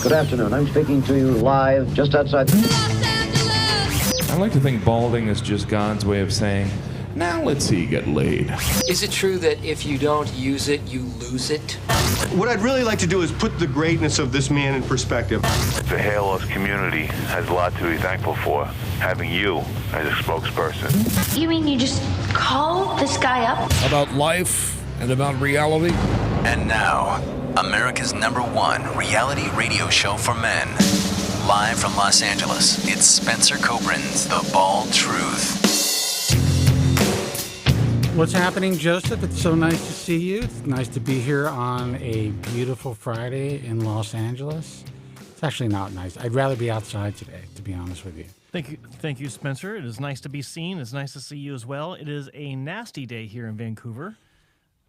Good afternoon. I'm speaking to you live just outside. I like to think balding is just God's way of saying, now let's see you get laid. Is it true that if you don't use it, you lose it? What I'd really like to do is put the greatness of this man in perspective. The hairloss community has a lot to be thankful for, having you as a spokesperson. You mean you just call this guy up? About life and about reality. And now, America's #1 reality radio show for men. Live from Los Angeles, it's Spencer Kobren's The Bald Truth. What's happening, Joseph? It's so nice to see you. It's nice to be here on a beautiful Friday in Los Angeles. It's actually not nice. I'd rather be outside today, to be honest with you. Thank you, Spencer. It is nice to be seen. It's nice to see you as well. It is a nasty day here in Vancouver.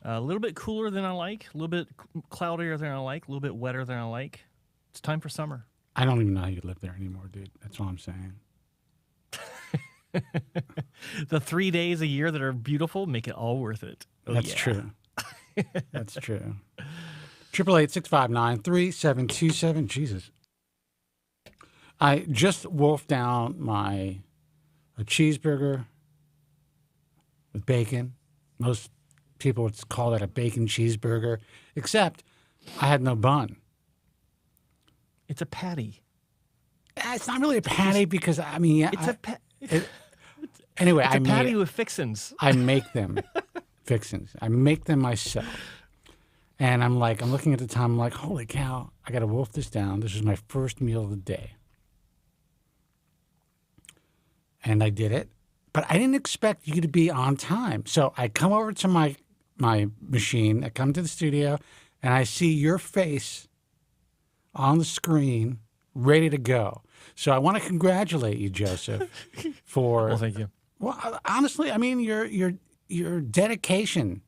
A little bit cooler than I like, a little bit cloudier than I like, a little bit wetter than I like. It's time for summer. I don't even know how you live there anymore, dude. That's all I'm saying. The 3 days a year that are beautiful make it all worth it. Oh, That's true. That's true. 888-659-3727. Jesus. I just wolfed down a cheeseburger with bacon. Most people would call that a bacon cheeseburger, except I had no bun. It's a patty. It's not really a patty because, I mean... Anyway, it's a patty with fixins. I make them fixins. I make them myself. And I'm looking at the time, I'm like, holy cow, I got to wolf this down. This is my first meal of the day. And I did it. But I didn't expect you to be on time. So I come over to my machine, I come to the studio, and I see your face on the screen, ready to go. So I want to congratulate you, Joseph, for... Well, thank you. Well, honestly, I mean, your dedication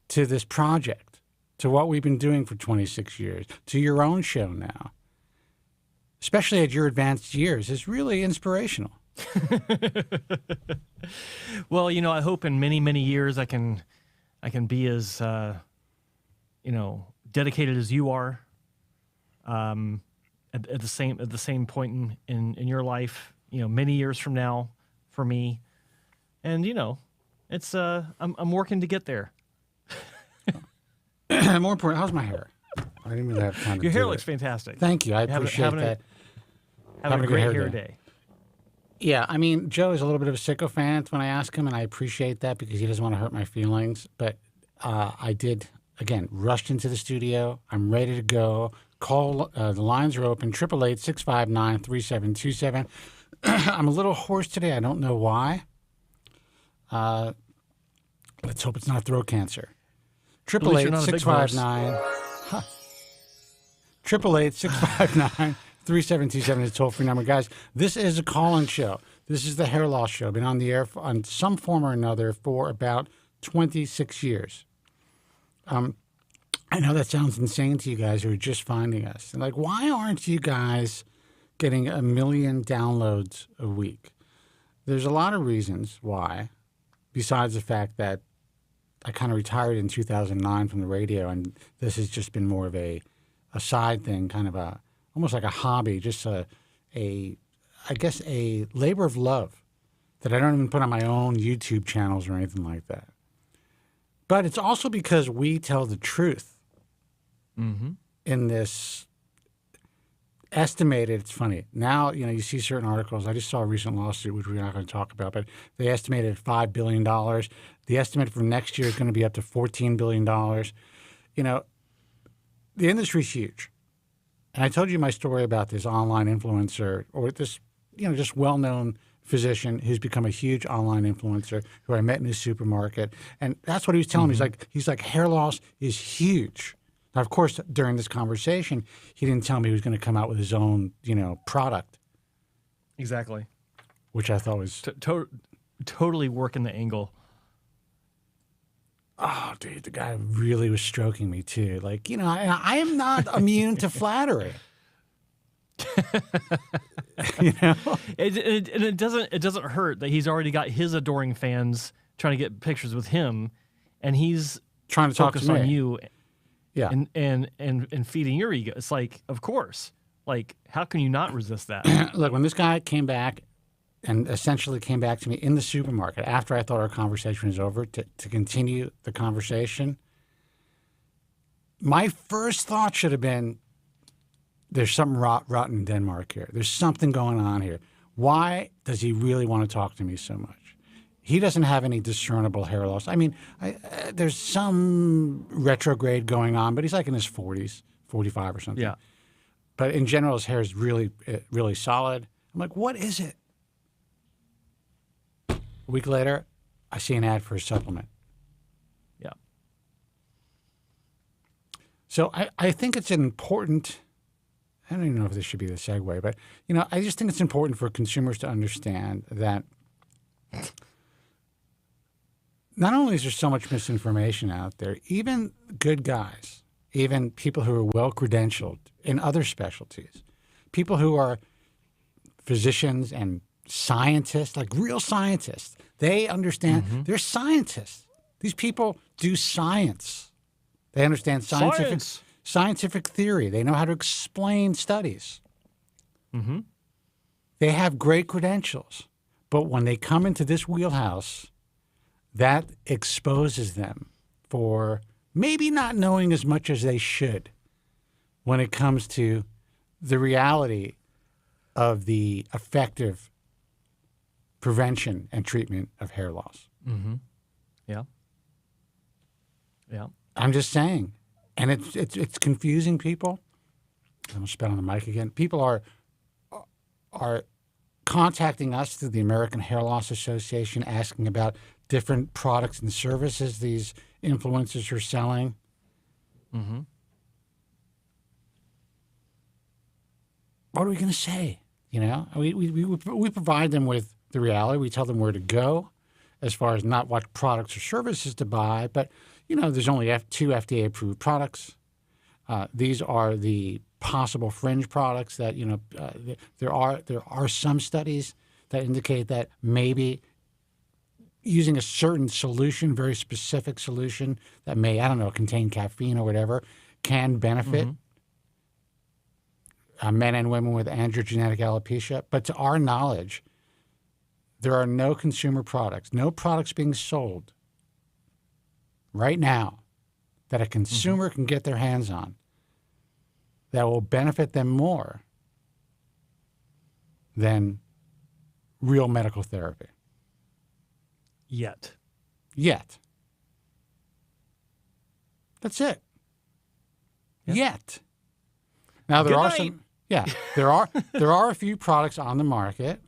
to this project, to what we've been doing for 26 years, to your own show now, especially at your advanced years, is really inspirational. Well, I hope in many, many years I can be as, dedicated as you are. At the same point in your life, many years from now, for me, and it's I'm working to get there. More important, how's my hair? I didn't really have time to Your hair do looks it. fantastic. Thank you, I appreciate that. Having a great hair day. Yeah, I mean, Joe is a little bit of a sycophant when I ask him, and I appreciate that because he doesn't want to hurt my feelings. But I did, again, rushed into the studio. I'm ready to go. Call, the lines are open, 888-659-3727. I'm a little hoarse today. I don't know why. Let's hope it's not throat cancer. 888-659... 888-659-3727 is a toll-free number. Guys, this is a call-in show. This is the hair loss show. Been on the air on some form or another for about 26 years. I know that sounds insane to you guys who are just finding us. And why aren't you guys getting 1 million downloads a week? There's a lot of reasons why, besides the fact that I kind of retired in 2009 from the radio, and this has just been more of a side thing, kind of almost like a hobby, just I guess a labor of love that I don't even put on my own YouTube channels or anything like that. But it's also because we tell the truth. Mm-hmm. In this estimated, it's funny. Now, you see certain articles. I just saw a recent lawsuit, which we're not going to talk about, but they estimated $5 billion. The estimate for next year is going to be up to $14 billion. The industry's huge. And I told you my story about this online influencer or this, just well-known physician who's become a huge online influencer who I met in his supermarket. And that's what he was telling me. He's like, hair loss is huge. Now, of course, during this conversation, he didn't tell me he was going to come out with his own, product. Exactly. Which I thought was... totally working the angle. Oh, dude, the guy really was stroking me, too. I am not immune to flattery. It doesn't hurt that he's already got his adoring fans trying to get pictures with him, and he's trying to talk focused to me. on you. Yeah. And feeding your ego. It's of course. Like, how can you not resist that? Look, when this guy came back and essentially came back to me in the supermarket after I thought our conversation was over to continue the conversation, my first thought should have been, there's something rotten in Denmark here. There's something going on here. Why does he really want to talk to me so much? He doesn't have any discernible hair loss. I mean, there's some retrograde going on, but he's like in his 40s, 45 or something. Yeah. But in general, his hair is really, really solid. I'm like, what is it? A week later, I see an ad for a supplement. Yeah. So I think it's an important, I don't even know if this should be the segue, but, you know, I just think it's important for consumers to understand that not only is there so much misinformation out there, even good guys, even people who are well-credentialed in other specialties, people who are physicians and scientists, like real scientists, they understand, they're scientists. These people do science. They understand scientific theory. They know how to explain studies. Mm-hmm. They have great credentials. But when they come into this wheelhouse, that exposes them for maybe not knowing as much as they should when it comes to the reality of the effective prevention and treatment of hair loss. Mm-hmm. Yeah. Yeah. I'm just saying. And it's confusing people. I'm going to spit on the mic again. People are contacting us through the American Hair Loss Association asking about different products and services these influencers are selling. Mm-hmm. What are we going to say? You know, we provide them with the reality. We tell them where to go as far as not what products or services to buy, but, you know, there's only 2 FDA-approved products. These are the possible fringe products that, you know, there are some studies that indicate that maybe using a certain solution, very specific solution that may, I don't know, contain caffeine or whatever, can benefit men and women with androgenetic alopecia. But to our knowledge, there are no consumer products, no products being sold right now that a consumer can get their hands on that will benefit them more than real medical therapy. Yet. That's it. Yeah. Yet. Now there Good are night. some. Yeah, there are a few products on the market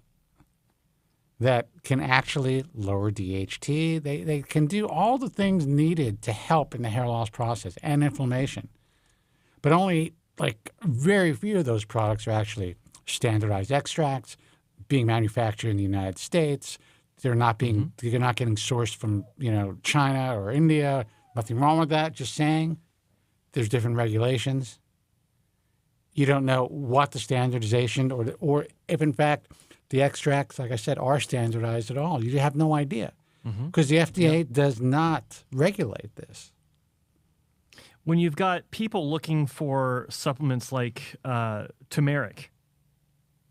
that can actually lower DHT. They can do all the things needed to help in the hair loss process and inflammation, but only like very few of those products are actually standardized extracts being manufactured in the United States. They're not being You're not getting sourced from, you know, China or India. Nothing wrong with that. Just saying, there's different regulations. You don't know what the standardization or if in fact the extracts, like I said, are standardized at all. You have no idea because the FDA does not regulate this. When you've got people looking for supplements like turmeric,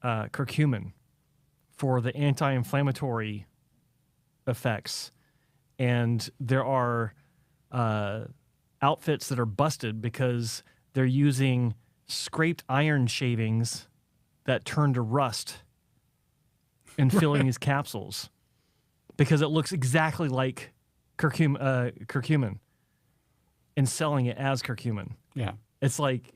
curcumin for the anti-inflammatory effects, and there are outfits that are busted because they're using scraped iron shavings that turn to rust and filling these capsules because it looks exactly like curcumin and selling it as curcumin. Yeah. It's like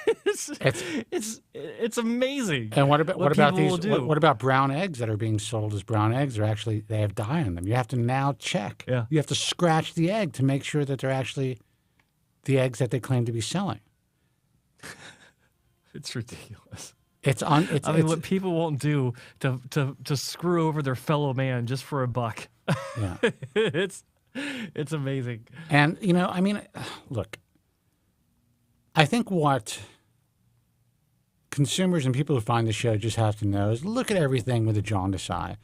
it's amazing. And what about these? Will do. What about brown eggs that are being sold as brown eggs? They have dye in them. You have to now check. Yeah. You have to scratch the egg to make sure that they're actually the eggs that they claim to be selling. It's ridiculous. I mean, what people won't do to screw over their fellow man just for $1. Yeah. It's amazing. And, you know, I mean, look, I think what consumers and people who find the show just have to know is look at everything with a jaundiced eye.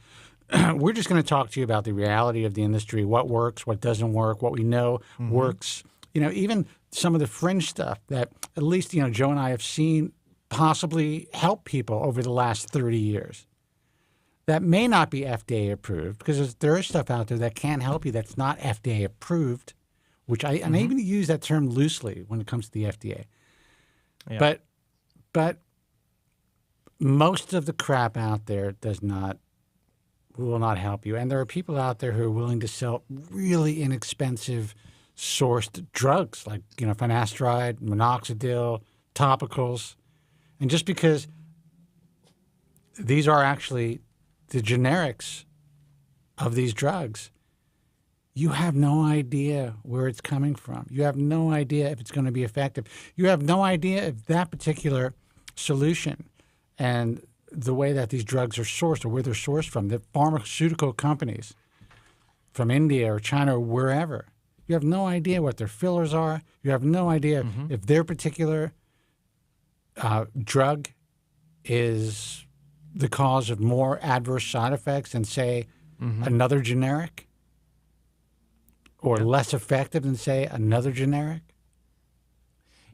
We're just going to talk to you about the reality of the industry, what works, what doesn't work, what we know works. You know, even some of the fringe stuff that at least, you know, Joe and I have seen possibly help people over the last 30 years that may not be FDA approved, because there is stuff out there that can help you that's not FDA approved, which and I even use that term loosely when it comes to the FDA. Yeah. But most of the crap out there will not help you. And there are people out there who are willing to sell really inexpensive sourced drugs like, finasteride, minoxidil, topicals. And just because these are actually the generics of these drugs, you have no idea where it's coming from. You have no idea if it's going to be effective. You have no idea if that particular solution and the way that these drugs are sourced or where they're sourced from, the pharmaceutical companies from India or China or wherever, you have no idea what their fillers are. You have no idea if their particular drug is the cause of more adverse side effects than, say, another generic, or less effective than, say, another generic.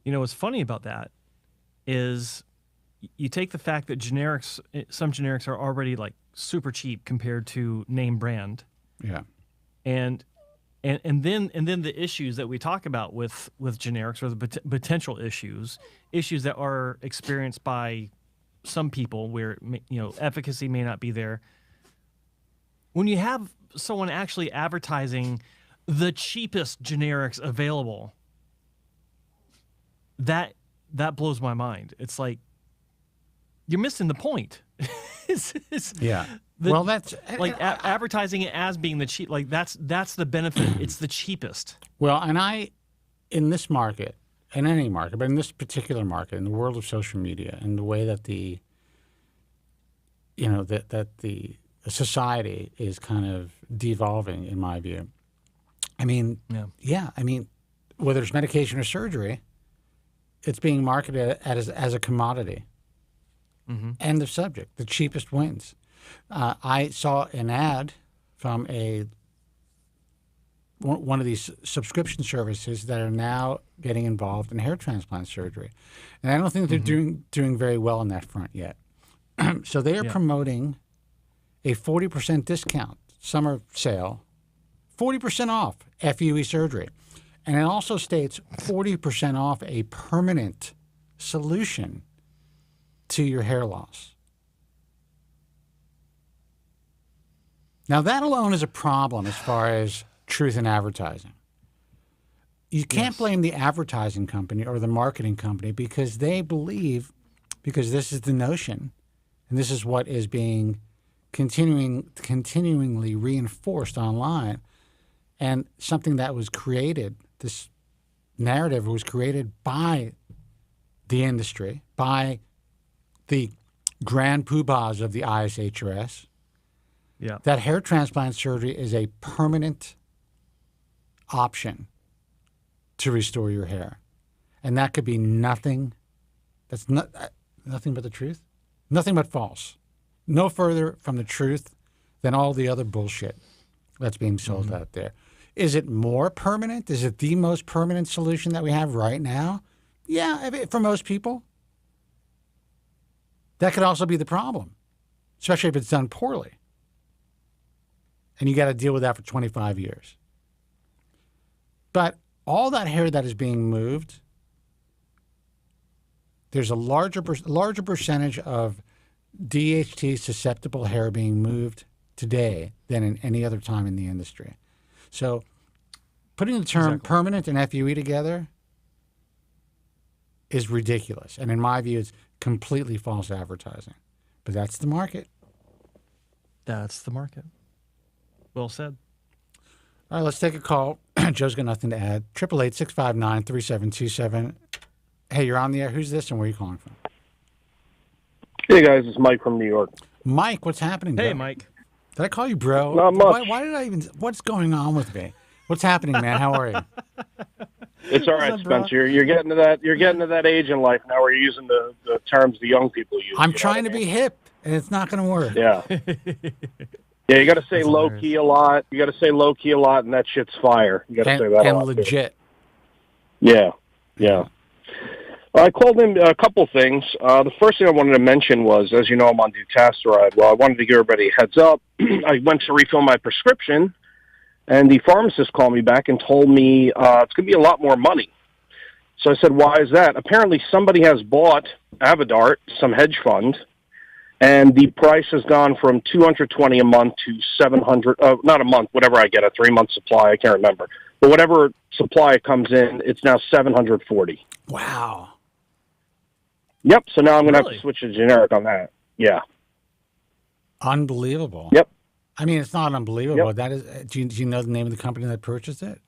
What's funny about that is you take the fact that some generics are already like super cheap compared to name brand. Yeah. And then the issues that we talk about with generics, or the potential issues that are experienced by some people where efficacy may not be there. When you have someone actually advertising the cheapest generics available, that blows my mind. It's like you're missing the point. Well, that's like advertising it as being the cheap. Like that's the benefit. It's the cheapest. Well, and in this market, in any market, but in this particular market, in the world of social media, and the way that the society is kind of devolving, in my view. I mean, whether it's medication or surgery, it's being marketed as a commodity. End of subject. The cheapest wins. I saw an ad from one of these subscription services that are now getting involved in hair transplant surgery, and I don't think they're doing very well on that front yet. So they are promoting a 40% discount summer sale, 40% off FUE surgery, and it also states 40% off a permanent solution to your hair loss. Now, that alone is a problem as far as truth in advertising. You can't blame the advertising company or the marketing company because they believe, because this is the notion, and this is what is being continually reinforced online, and something that was created, this narrative was created by the industry, by the grand poobahs of the ISHRS, that hair transplant surgery is a permanent option to restore your hair. And that could be nothing but the truth, nothing but false. No further from the truth than all the other bullshit that's being sold out there. Is it more permanent? Is it the most permanent solution that we have right now? Yeah, for most people. That could also be the problem, especially if it's done poorly. And you got to deal with that for 25 years. But all that hair that is being moved, there's a larger percentage of DHT susceptible hair being moved today than in any other time in the industry. So putting the term permanent and FUE together is ridiculous. And in my view, it's completely false advertising. But that's the market. That's the market. Well said. All right, let's take a call. Joe's got nothing to add. 888-659-3727. Hey, you're on the air. Who's this and where are you calling from? Hey, guys. It's Mike from New York. Mike, what's happening, bro? Hey, Mike. Did I call you bro? Not much. Why did I even... What's going on with me? What's happening, man? How are you? It's all right, Spencer. You're getting to that age in life now where you're using the terms the young people use. I'm trying to be hip, and it's not going to work. Yeah. Yeah, you got to say low key a lot. You got to say low key a lot, and that shit's fire. You got to say that a lot. And legit. Yeah, yeah. I called in a couple things. The first thing I wanted to mention was, as you know, I'm on Finasteride. Well, I wanted to give everybody a heads up. I went to refill my prescription, and the pharmacist called me back and told me it's going to be a lot more money. So I said, why is that? Apparently somebody has bought Avidart, some hedge fund, and the price has gone from $220 a month to $700, not a month, whatever I get, a 3-month supply, I can't remember. But whatever supply comes in, it's now $740. Wow. Yep, so now I'm going to have Really? to switch to generic on that. Yeah. Unbelievable. Yep. I mean, it's not unbelievable. Yep. That is. Do you know the name of the company that purchased it?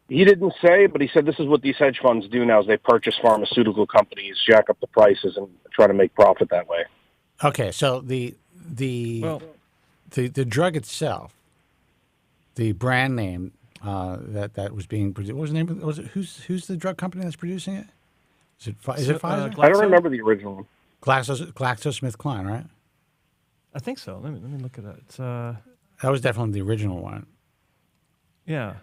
He didn't say, but he said this is what these hedge funds do now is they purchase pharmaceutical companies, jack up the prices, and try to make profit that way. Okay, so the drug itself, the brand name that was being produced. What was the name? Was it who's the drug company that's producing it? Is it Pfizer? I don't remember the original one. GlaxoSmithKline, right? I think so. Let me look at that. It's, That was definitely the original one. yeah.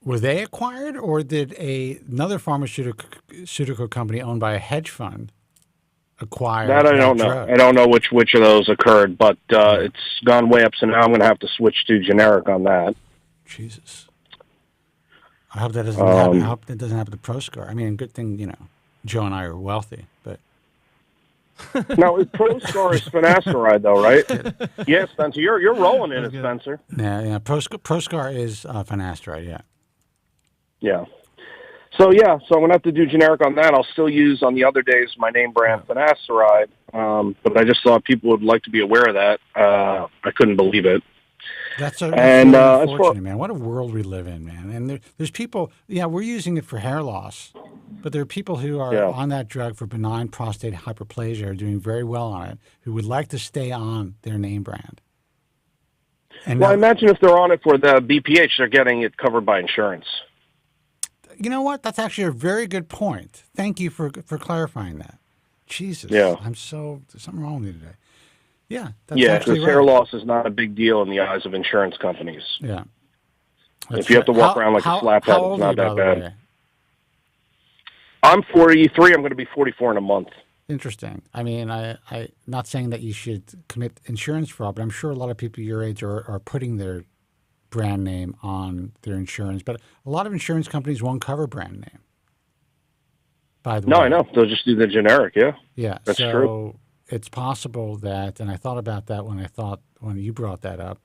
Were they acquired, or did another pharmaceutical company owned by a hedge fund acquire That I don't know. drug? I don't know which of those occurred, but it's gone way up, so now I'm going to have to switch to generic on that. Jesus. I hope that doesn't happen. I hope that doesn't happen to ProScar. I mean, good thing, Joe and I are wealthy, but... Now, ProScar is Finasteride, though, right? Yes, Spencer. You're rolling in it, Spencer. Yeah. ProScar is Finasteride, yeah. Yeah. So I'm going to have to do generic on that. I'll still use on the other days my name brand Finasteride, but I just thought people would like to be aware of that. I couldn't believe it. That's really unfortunate, man. What a world we live in, man. And there's people, we're using it for hair loss, but there are people who are on that drug for benign prostate hyperplasia, are doing very well on it, who would like to stay on their name brand. And I imagine if they're on it for the BPH, they're getting it covered by insurance. You know what? That's actually a very good point. Thank you for clarifying that. Jesus. Yeah. There's something wrong with me today. Yeah, that's because hair loss is not a big deal in the eyes of insurance companies. Yeah. If you have to walk around like a slap head, it's not that bad. Way? I'm 43. I'm going to be 44 in a month. Interesting. I mean, I'm not saying that you should commit insurance fraud, but I'm sure a lot of people your age are putting their brand name on their insurance. But a lot of insurance companies won't cover brand name. By the way. No, I know. They'll just do the generic, yeah. Yeah, that's true. It's possible that, and I thought about that when you brought that up,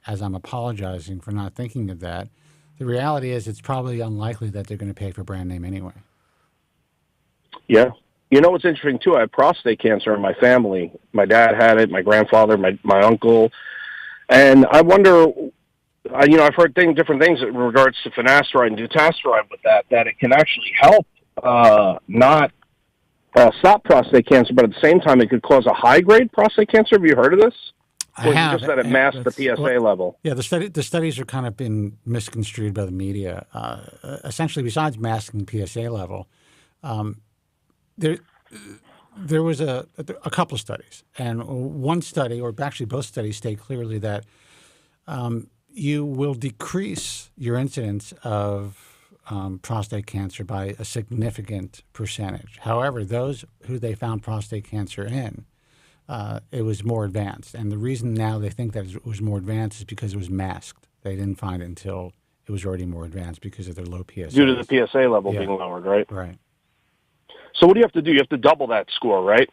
as I'm apologizing for not thinking of that. The reality is it's probably unlikely that they're going to pay for brand name anyway. Yeah. You know what's interesting, too? I have prostate cancer in my family. My dad had it, my grandfather, my uncle. And I wonder, I've heard different things in regards to Finasteride and Dutasteride with that it can actually help not stop prostate cancer, but at the same time, it could cause a high-grade prostate cancer. Have you heard of this? I have. Just that it masks the PSA level. Yeah, the studies are kind of been misconstrued by the media. Essentially, besides masking PSA level, there was a couple of studies, and one study, or actually both studies, state clearly that you will decrease your incidence of prostate cancer by a significant percentage. However, those who they found prostate cancer in, it was more advanced. And the reason now they think that it was more advanced is because it was masked. They didn't find it until it was already more advanced because of their low PSA. Due to the PSA level being lowered, right? Right. So what do you have to do? You have to double that score, right?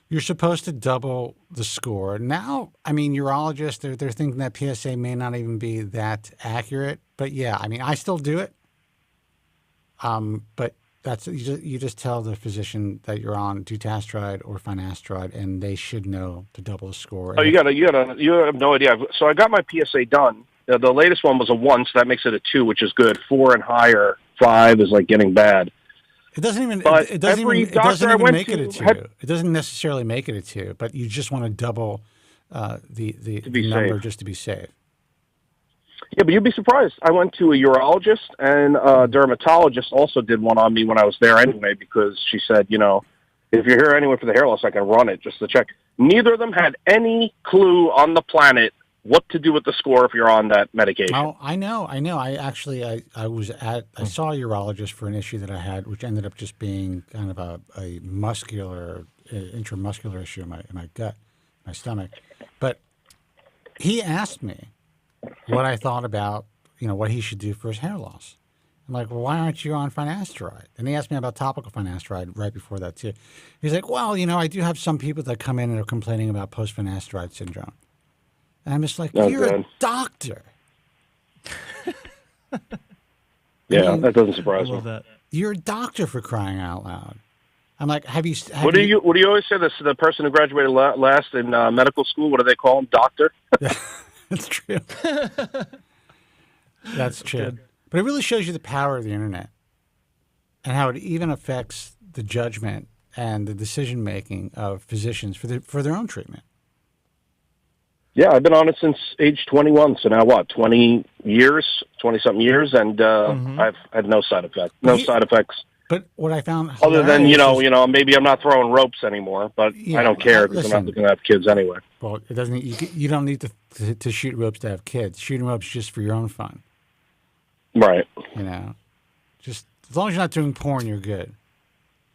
You're supposed to double the score. Now, I mean, urologists, they're thinking that PSA may not even be that accurate. But yeah, I mean, I still do it. But that's you just tell the physician that you're on Dutasteride or Finasteride, and they should know to double the score. Oh, you have no idea. So I got my PSA done. The latest one was a 1, so that makes it a 2, which is good. 4 and higher, 5 is like getting bad. It doesn't even. But It doesn't even make it a 2. Had, it doesn't necessarily make it a 2, but you just want to double the number safe. just to be safe. Yeah, but you'd be surprised. I went to a urologist, and a dermatologist also did one on me when I was there anyway, because she said, if you're here anyway for the hair loss, I can run it just to check. Neither of them had any clue on the planet what to do with the score if you're on that medication. Oh, I know. I actually, I was I saw a urologist for an issue that I had, which ended up just being kind of a muscular, intramuscular issue in my gut, my stomach. But he asked me what I thought about, what he should do for his hair loss. I'm like, well, why aren't you on finasteride? And he asked me about topical finasteride right before that, too. He's like, well, I do have some people that come in and are complaining about post-finasteride syndrome. And I'm just like, you're a doctor. Yeah, that doesn't surprise me. That. You're a doctor, for crying out loud. I'm like, what do you always say? This the person who graduated last in medical school. What do they call him? Doctor. That's true. That's true. Good. But it really shows you the power of the internet and how it even affects the judgment and the decision making of physicians for their own treatment. Yeah, I've been on it since age 21. So now what? 20 something years, and I've had no side effects. Side effects. But what I found, other than maybe I'm not throwing ropes anymore, but I don't care because I'm not looking to have kids anyway. Well, it doesn't. You don't need to shoot ropes to have kids. Shooting ropes just for your own fun. Right. Just as long as you're not doing porn, you're good.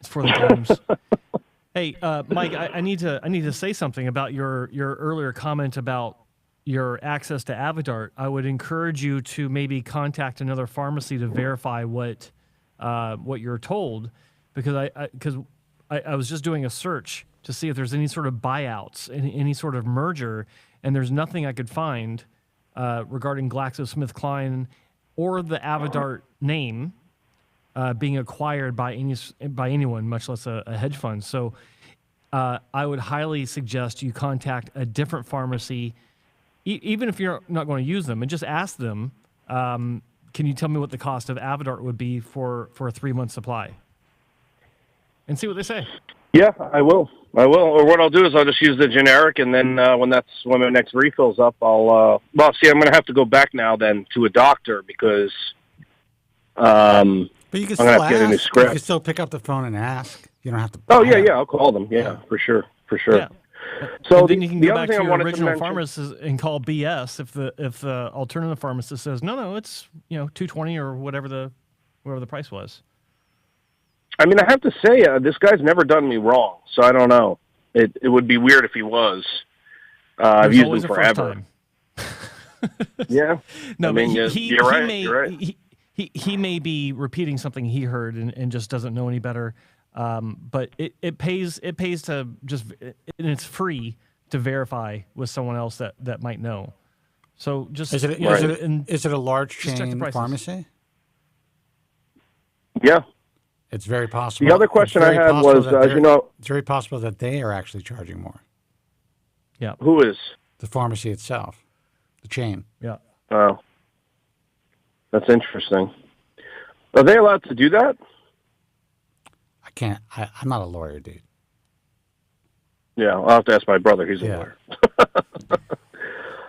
It's for the games. Hey, Mike, I need to say something about your earlier comment about your access to Avidart. I would encourage you to maybe contact another pharmacy to verify what you're told, because I was just doing a search to see if there's any sort of buyouts, any sort of merger, and there's nothing I could find regarding GlaxoSmithKline or the Avidart name being acquired by anyone, much less a hedge fund. So I would highly suggest you contact a different pharmacy, even if you're not going to use them, and just ask them, can you tell me what the cost of Avidart would be for a 3-month supply? And see what they say. Yeah, I will. Or what I'll do is I'll just use the generic, and then when my next refill's up, I'm going to have to go back now then to a doctor because but you can still I'm going to get a new script. You can still pick up the phone and ask. You don't have to. Oh yeah, I'll call them. Yeah, for sure. Yeah. So and then you can go back to your your original pharmacist and call BS if the alternative pharmacist says no, it's $220 or whatever the price was. I mean, I have to say, this guy's never done me wrong, so I don't know. It would be weird if he was. I've used him forever. Yeah. No, I mean, you're right. You're right. He may be repeating something he heard and just doesn't know any better. But it pays to just, and it's free to verify with someone else that might know. So just is it a large chain pharmacy? Yeah. It's very possible. The other question I had was, it's very possible that they are actually charging more. Yeah. Who is? The pharmacy itself, the chain. Yeah. Oh, that's interesting. Are they allowed to do that? I can't. I'm not a lawyer, dude. Yeah, I'll have to ask my brother. He's a lawyer.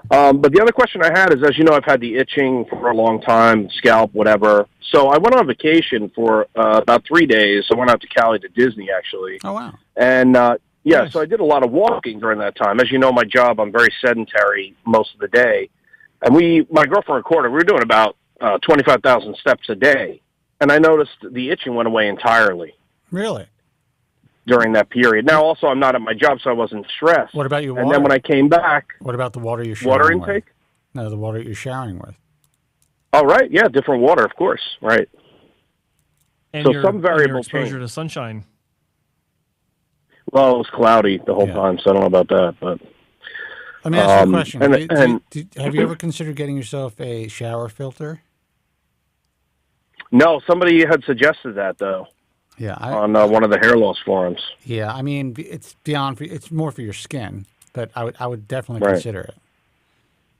But the other question I had is, as you know, I've had the itching for a long time, scalp, whatever. So I went on vacation for about 3 days. I went out to Cali to Disney, actually. Oh, wow. And, nice. So I did a lot of walking during that time. As you know, my job, I'm very sedentary most of the day. And my girlfriend recorded, we were doing about 25,000 steps a day. And I noticed the itching went away entirely. Really? During that period. Now, also, I'm not at my job, so I wasn't stressed. What about your water? And then when I came back... What about the water you're showering Water intake? with? No, the water you're showering with. Oh, right. Yeah, different water, of course. Right. And so some variable exposure change. to sunshine. Well, it was cloudy the whole time, so I don't know about that. But let me ask you a question. Have you ever considered getting yourself a shower filter? No, somebody had suggested that, though. Yeah, on one of the hair loss forums. Yeah, I mean, it's more for your skin, but I would definitely consider it.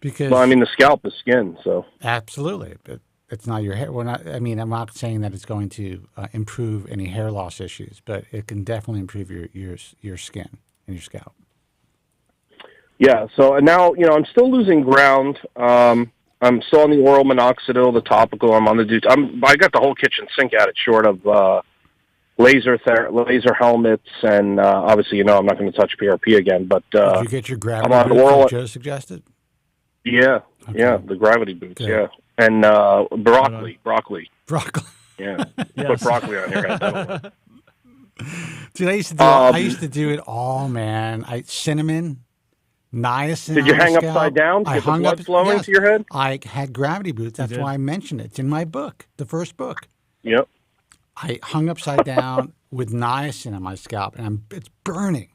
Because I mean, the scalp is skin, so absolutely, but it's not your hair. I'm not saying that it's going to improve any hair loss issues, but it can definitely improve your skin and your scalp. Yeah. So now I'm still losing ground. I'm still on the oral minoxidil, the topical. I'm on the I got the whole kitchen sink at it, short of laser helmets, and obviously, I'm not going to touch PRP again. But did you get your gravity boot Joe suggested? Yeah, Okay. yeah, the gravity boots, Good. yeah. And broccoli. Broccoli. Yeah. Put Yes. broccoli on your head. That'll work. Dude, I used to do it all, man. Cinnamon, niacin. Did you on the hang scalp. upside down to I get the hung blood up, flowing yes. to your head? I had gravity boots. That's did? why I mentioned it. It's in my book, the first book. Yep. I hung upside down with niacin on my scalp, and it's burning,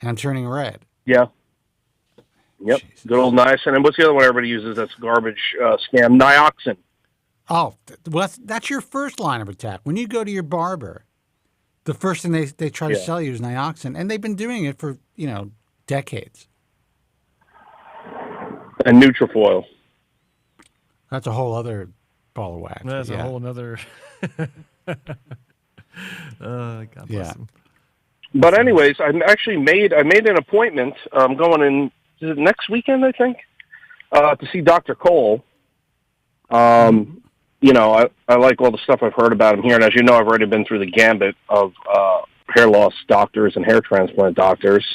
and I'm turning red. Yeah. Yep. Jesus. Good old niacin. And what's the other one everybody uses that's garbage scam? Nioxin. Oh, well, that's your first line of attack. When you go to your barber, the first thing they try to sell you is nioxin, and they've been doing it for decades. And Nutrifoil. That's a whole other ball of wax. That's a whole another. God bless him. But anyways, I made an appointment. I'm going in is it next weekend, I think, to see Dr. Cole. I like all the stuff I've heard about him here, and as you know, I've already been through the gambit of hair loss doctors and hair transplant doctors.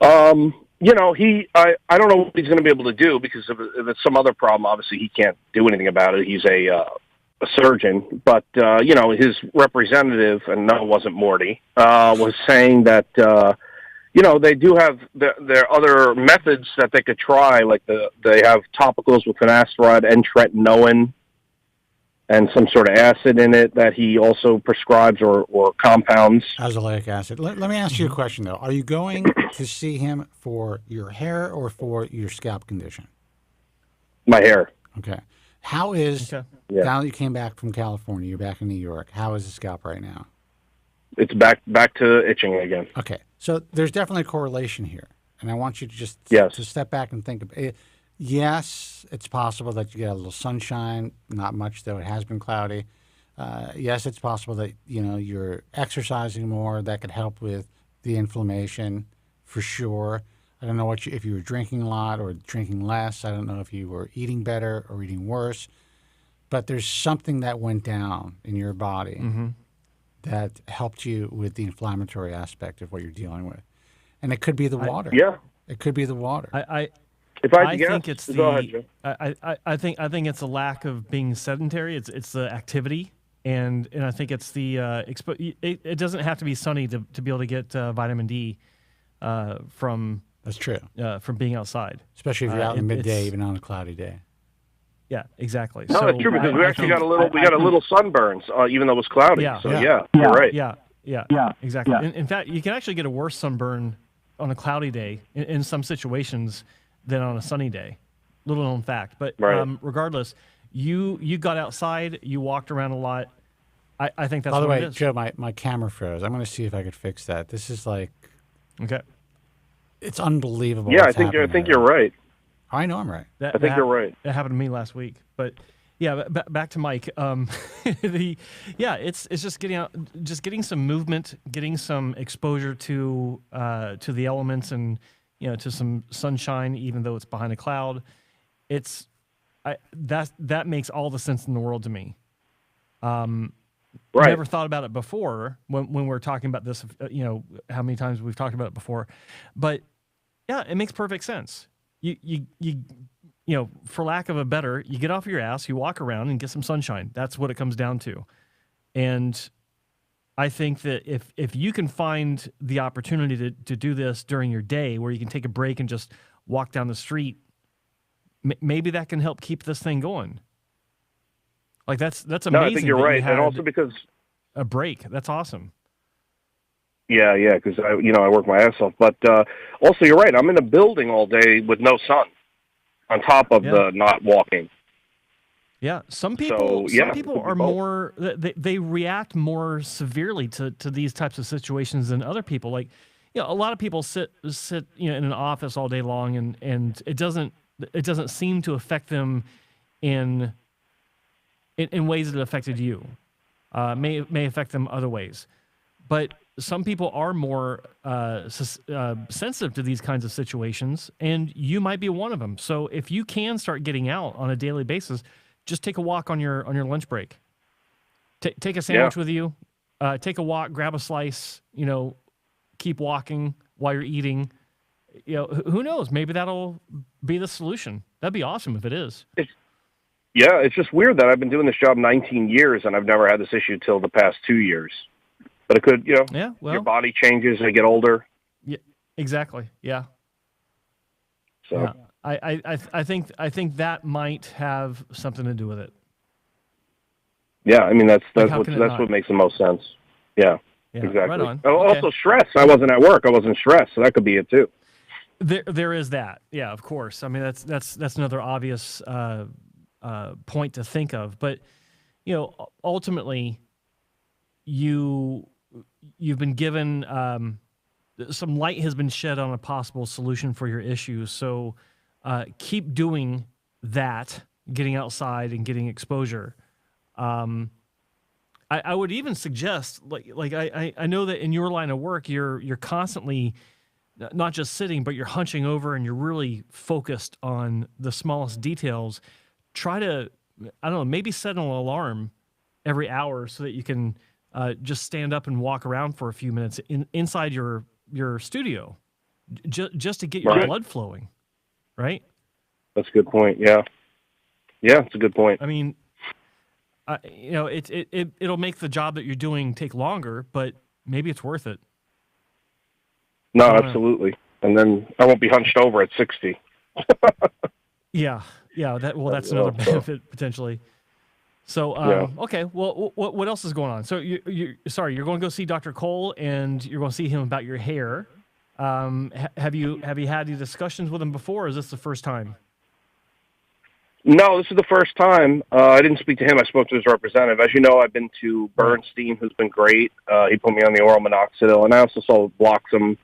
I don't know what he's going to be able to do because if it's some other problem, obviously he can't do anything about it. He's a surgeon, but his representative, and no, it wasn't Morty, was saying that they do have their other methods that they could try, like they have topicals with finasteride and tretinoin and some sort of acid in it that he also prescribes or compounds. Azelaic acid. Let me ask you a question, though. Are you going to see him for your hair or for your scalp condition? My hair. Okay. How is, Okay. now that you came back from California, you're back in New York, how is the scalp right now? It's back to itching again. Okay. So there's definitely a correlation here. And I want you to just to step back and think of it. Yes, it's possible that you get a little sunshine, not much, though it has been cloudy. Yes, it's possible that, you're exercising more. That could help with the inflammation for sure. I don't know if you were drinking a lot or drinking less. I don't know if you were eating better or eating worse. But there's something that went down in your body that helped you with the inflammatory aspect of what you're dealing with. And it could be the water. It could be the water. I think it's Go ahead, Joe. I think it's a lack of being sedentary. It's the activity, and I think it's the it doesn't have to be sunny to be able to get vitamin D from. That's true. From being outside, Especially if you're out in midday, even on a cloudy day. Yeah, exactly. No, it's true because we actually got a little sunburns, even though it was cloudy. Yeah. You're right. Yeah, exactly. In fact, you can actually get a worse sunburn on a cloudy day in some situations than on a sunny day. Little known fact, but regardless, you got outside, you walked around a lot. I think that's. By the what way, it is. Joe, my camera froze. I'm going to see if I could fix that. This is like, okay. It's unbelievable. Yeah, I think you're right. I know I'm right. I think you're right. That happened to me last week, but yeah. Back to Mike. It's just getting some movement, getting some exposure to the elements, and to some sunshine, even though it's behind a cloud. That makes all the sense in the world to me. Never thought about it before when we're talking about this. How many times we've talked about it before, but yeah, it makes perfect sense. You for lack of a better, you get off your ass, you walk around and get some sunshine. That's what it comes down to. And I think that if you can find the opportunity to do this during your day where you can take a break and just walk down the street, maybe that can help keep this thing going. Like that's amazing. No, I think you're right. And also because a break, that's awesome. Yeah, because I work my ass off. But also, you're right. I'm in a building all day with no sun, on top of the not walking. Yeah, some people are more. They react more severely to these types of situations than other people. Like, a lot of people sit in an office all day long, and it doesn't seem to affect them in ways that affected you. May affect them other ways, but some people are more sensitive to these kinds of situations, and you might be one of them. So if you can start getting out on a daily basis, just take a walk on your lunch break. Take a sandwich with you. Take a walk, grab a slice. Keep walking while you're eating, who knows? Maybe that'll be the solution. That'd be awesome if it is. It's just weird that I've been doing this job 19 years and I've never had this issue till the past 2 years. But it could, your body changes and you get older. Yeah, exactly. Yeah. So yeah. I think that might have something to do with it. Yeah, I mean that's what makes the most sense. Yeah, exactly. Right on. Also, stress. I wasn't at work. I wasn't stressed, so that could be it too. There is that. Yeah, of course. I mean, that's another obvious point to think of. But ultimately, you've been given some light has been shed on a possible solution for your issue. So keep doing that, getting outside and getting exposure. I would even suggest, I know that in your line of work, you're constantly not just sitting, but you're hunching over and you're really focused on the smallest details. Try to, maybe set an alarm every hour so that you can just stand up and walk around for a few minutes inside your studio, just to get your blood flowing, right? That's a good point. Yeah, it's a good point. I mean, it'll make the job that you're doing take longer, but maybe it's worth it. No, absolutely. And then I won't be hunched over at 60. Yeah. That's another benefit potentially. So, okay. Well, what else is going on? So you're going to go see Dr. Cole and you're going to see him about your hair. Have you had any discussions with him before, or is this the first time? No, this is the first time. I didn't speak to him. I spoke to his representative. As you know, I've been to Bernstein, who's been great. He put me on the oral minoxidil, and I also saw Bloxam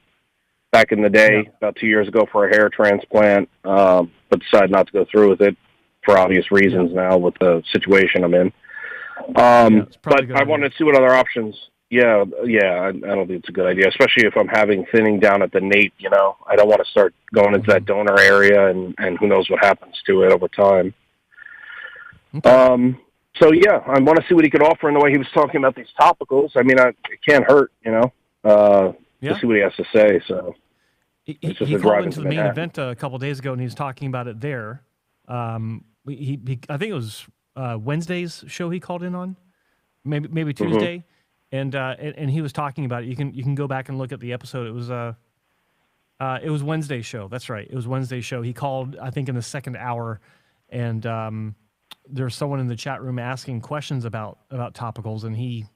back in the day, about 2 years ago, for a hair transplant, but decided not to go through with it for obvious reasons now with the situation I'm in. But I wanted to see what other options. Yeah, I don't think it's a good idea, especially if I'm having thinning down at the nape, I don't want to start going into that donor area and who knows what happens to it over time. Okay. So yeah, I want to see what he could offer in the way he was talking about these topicals. I mean, it can't hurt, to see what he has to say. So he called into the main event a couple of days ago, and he was talking about it there. I think it was Wednesday's show he called in on, maybe Tuesday, and he was talking about it. You can go back and look at the episode. It was Wednesday's show. That's right. It was Wednesday's show. He called, I think, in the second hour, and there's someone in the chat room asking questions about topicals, and he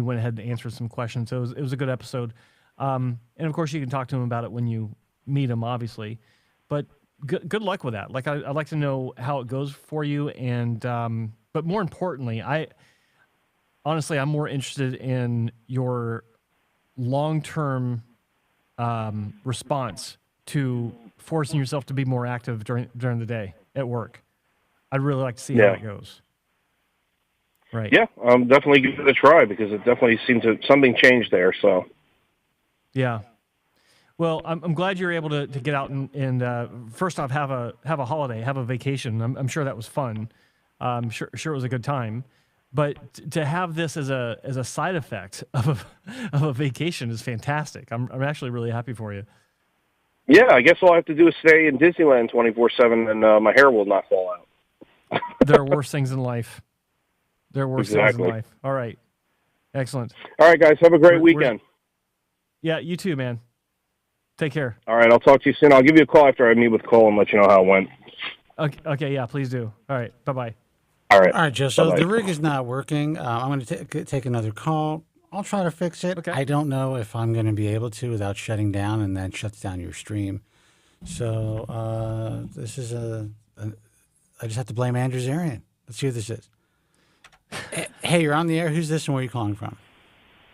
went ahead and answered some questions. So it was a good episode. And of course, you can talk to him about it when you meet him, obviously. But good luck with that. Like, I'd like to know how it goes for you, and but more importantly, I'm more interested in your long-term response to forcing yourself to be more active during the day at work. I'd really like to see how it goes. Right. Yeah, I'm definitely give it a try because it definitely seemed something changed there. So. Yeah. Well, I'm glad you're able to get out and first off have a holiday, have a vacation. I'm sure that was fun. Sure it was a good time. But to have this as a side effect of a vacation is fantastic. I'm actually really happy for you. Yeah, I guess all I have to do is stay in Disneyland 24/7, and my hair will not fall out. There are worse things in life. Things in life. All right. Excellent. All right, guys. Have a great weekend. Yeah, you too, man. Take care. All right, I'll talk to you soon. I'll give you a call after I meet with Cole and let you know how it went. Okay, yeah, please do. All right, bye-bye. All right. All right, Joe. So the rig is not working. I'm going to take another call. I'll try to fix it. Okay. I don't know if I'm going to be able to without shutting down, and that shuts down your stream. So this is I just have to blame Andrew Zarian. Let's see who this is. Hey, you're on the air. Who's this and where are you calling from?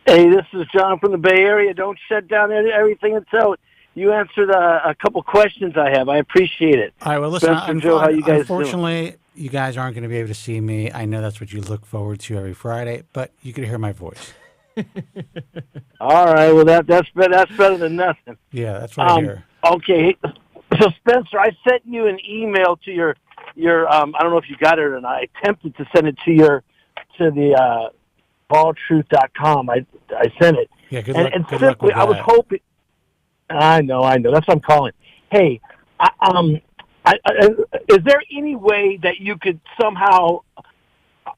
Hey, this is John from the Bay Area. Don't shut down everything until you answered a couple questions I have. I appreciate it. All right, well, listen, Joe, how you guys unfortunately, doing? You guys aren't going to be able to see me. I know that's what you look forward to every Friday, but you can hear my voice. All right, well, that's better than nothing. Yeah, that's what I hear. Okay, so Spencer, I sent you an email to your I don't know if you got it or not. I attempted to send it to the baldtruth.com. I sent it. Yeah, good luck with I was hoping. I know. That's what I'm calling. hey, is there any way that you could somehow,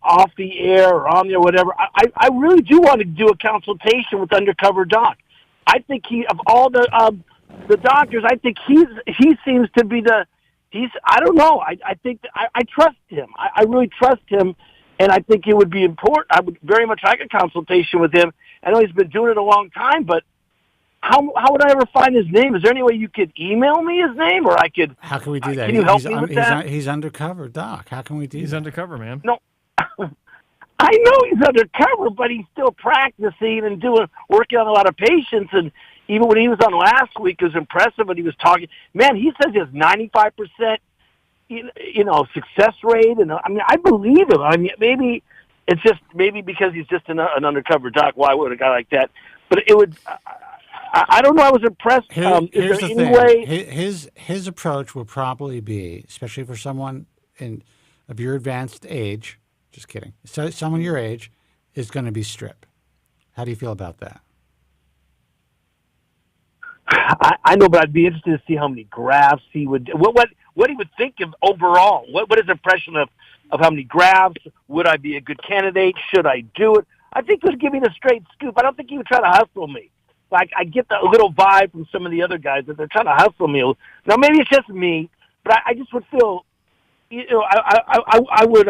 off the air or on there, whatever, I really do want to do a consultation with Undercover Doc. I think of all the doctors, I think he seems to be I don't know. I think I trust him. I really trust him, and I think it would be important. I would very much like a consultation with him. I know he's been doing it a long time, but how would I ever find his name? Is there any way you could email me his name, or I could? How can we do that? Can you help me with that? He's undercover, Doc. How can we do that? He's undercover, man. No, I know he's undercover, but he's still practicing and working on a lot of patients. And even when he was on last week, it was impressive when he was talking. Man, he says he has 95%, success rate, and I mean, I believe him. I mean, maybe it's just because he's just an undercover doc. Why would a guy like that? But it would. I don't know. I was impressed. Here's is there the any thing. way? His approach will probably be, especially for someone of your advanced age. Just kidding. So someone your age is going to be strip. How do you feel about that? I know, but I'd be interested to see how many grafts he would. What he would think of overall. What his impression of how many grafts? Would I be a good candidate? Should I do it? I think he would give me the straight scoop. I don't think he would try to hustle me. Like, I get that little vibe from some of the other guys that they're trying to hustle me. Now, maybe it's just me, but I just would feel, I would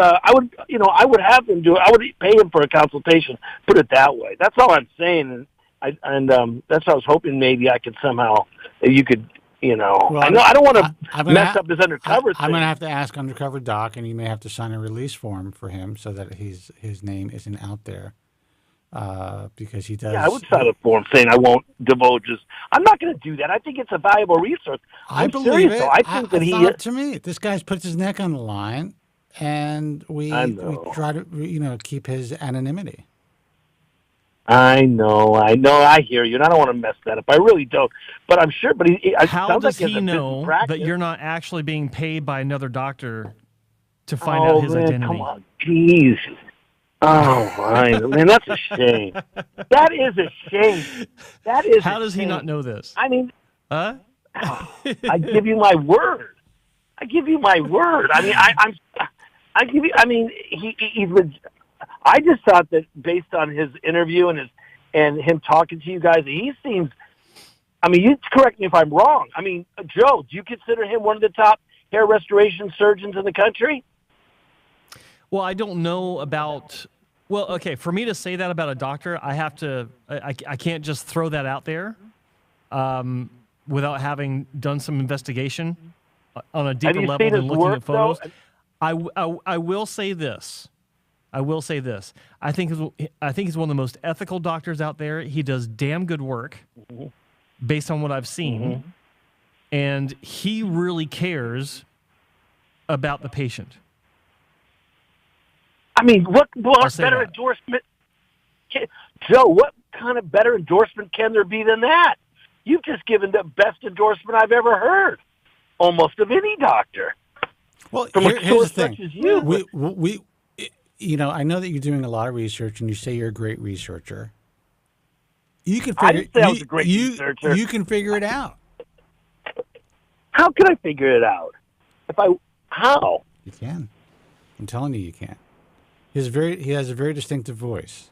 have him do it. I would pay him for a consultation. Put it that way. That's all I'm saying, and that's what I was hoping. Maybe I could somehow, you could, Well, I don't want to mess up his undercover thing. I'm going to have to ask Undercover Doc, and you may have to sign a release form for him so that his name isn't out there. Because he does. Yeah, I would sign a form saying I won't divulge his. I'm not going to do that. I think it's a valuable resource. I believe serious, it. Though. I think that he. To me, this guy's puts his neck on the line, and we try to keep his anonymity. I know. I hear you, and I don't want to mess that up. I really don't. But I'm sure. But how does he know that you're not actually being paid by another doctor to find out his identity? Come on, jeez. Oh, man, that's a shame. That is a shame. That is. How does he not know this? I mean, huh? I give you my word. I mean, I give you. I mean, he's. I just thought that based on his interview and him talking to you guys, he seems. I mean, you correct me if I'm wrong. I mean, Joe, do you consider him one of the top hair restoration surgeons in the country? Well, I don't know about. Well, okay, for me to say that about a doctor, I have to. I can't just throw that out there without having done some investigation on a deeper level than looking at photos. I will say this. I think he's one of the most ethical doctors out there. He does damn good work, based on what I've seen, and he really cares about the patient. I mean, what better endorsement? Joe, what kind of better endorsement can there be than that? You've just given the best endorsement I've ever heard, almost of any doctor. Well, from here's the thing. Such as you. We, I know that you're doing a lot of research, and you say you're a great researcher. You can figure. I didn't say I was a great researcher. You can figure it out. How can I figure it out? How? You can. I'm telling you can. He has a very distinctive voice.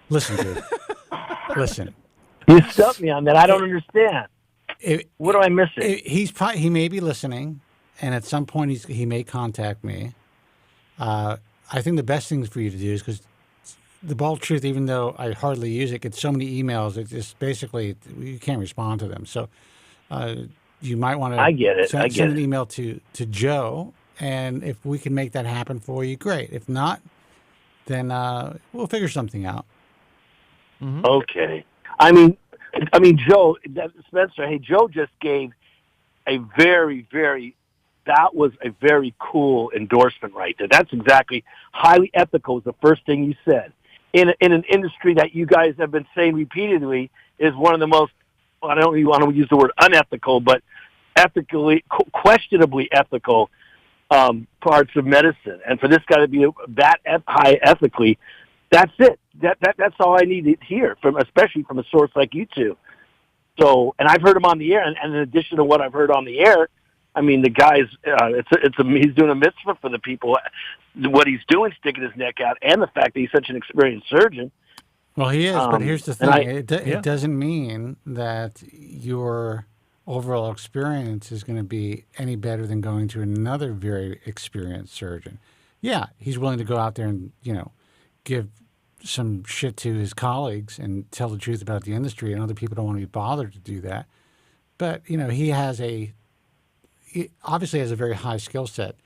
Listen, dude. Listen. You stumped me on that. I don't understand. What am I missing? He may be listening, and at some point he may contact me. I think the best thing for you to do is, because the Bald Truth, even though I hardly use it, gets so many emails. It's just basically you can't respond to them. So. You might want to send an email to Joe, and if we can make that happen for you, great. If not, then we'll figure something out. Mm-hmm. Okay. I mean, Joe, Spencer. Hey, Joe just gave a very, very. That was a very cool endorsement right there. That's exactly highly ethical. Was the first thing you said in an industry that you guys have been saying repeatedly is one of the most. I don't want to use the word unethical, but questionably ethical parts of medicine. And for this guy to be that high ethically, that's it. that's all I need to hear especially from a source like you two. So, and I've heard him on the air, and in addition to what I've heard on the air, I mean, the guy's he's doing a mitzvah for the people. What he's doing, sticking his neck out, and the fact that he's such an experienced surgeon. Well, he is, but here's the thing: it doesn't mean that your overall experience is going to be any better than going to another very experienced surgeon. Yeah, he's willing to go out there and give some shit to his colleagues and tell the truth about the industry, and other people don't want to be bothered to do that. But he obviously has a very high skill set,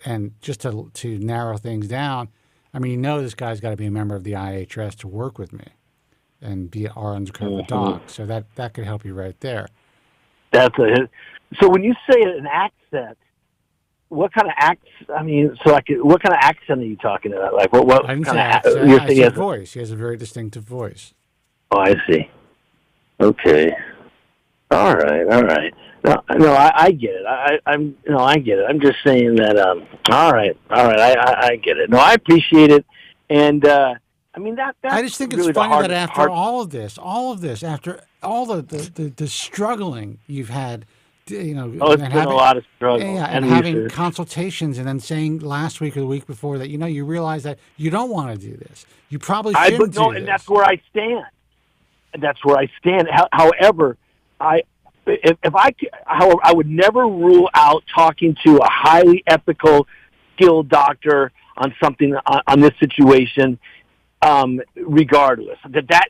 and just to narrow things down, I mean, this guy's got to be a member of the IHRS to work with me and be our undercover doc, so that could help you right there. So when you say an accent, what kind of what kind of accent are you talking about? Like what I didn't kind say of accent. I said voice. He has a very distinctive voice. Oh, I see. Okay. All right. No, I get it. I get it. I'm just saying that. All right. I get it. No, I appreciate it, and I mean that. I just think really it's funny that after all of this, after all the struggling you've had, it's been a lot of struggle, and having consultations, and then saying last week or the week before that you realize that you don't want to do this. You probably shouldn't do this. And that's where I stand. However, I would never rule out talking to a highly ethical, skilled doctor on something on this situation, regardless.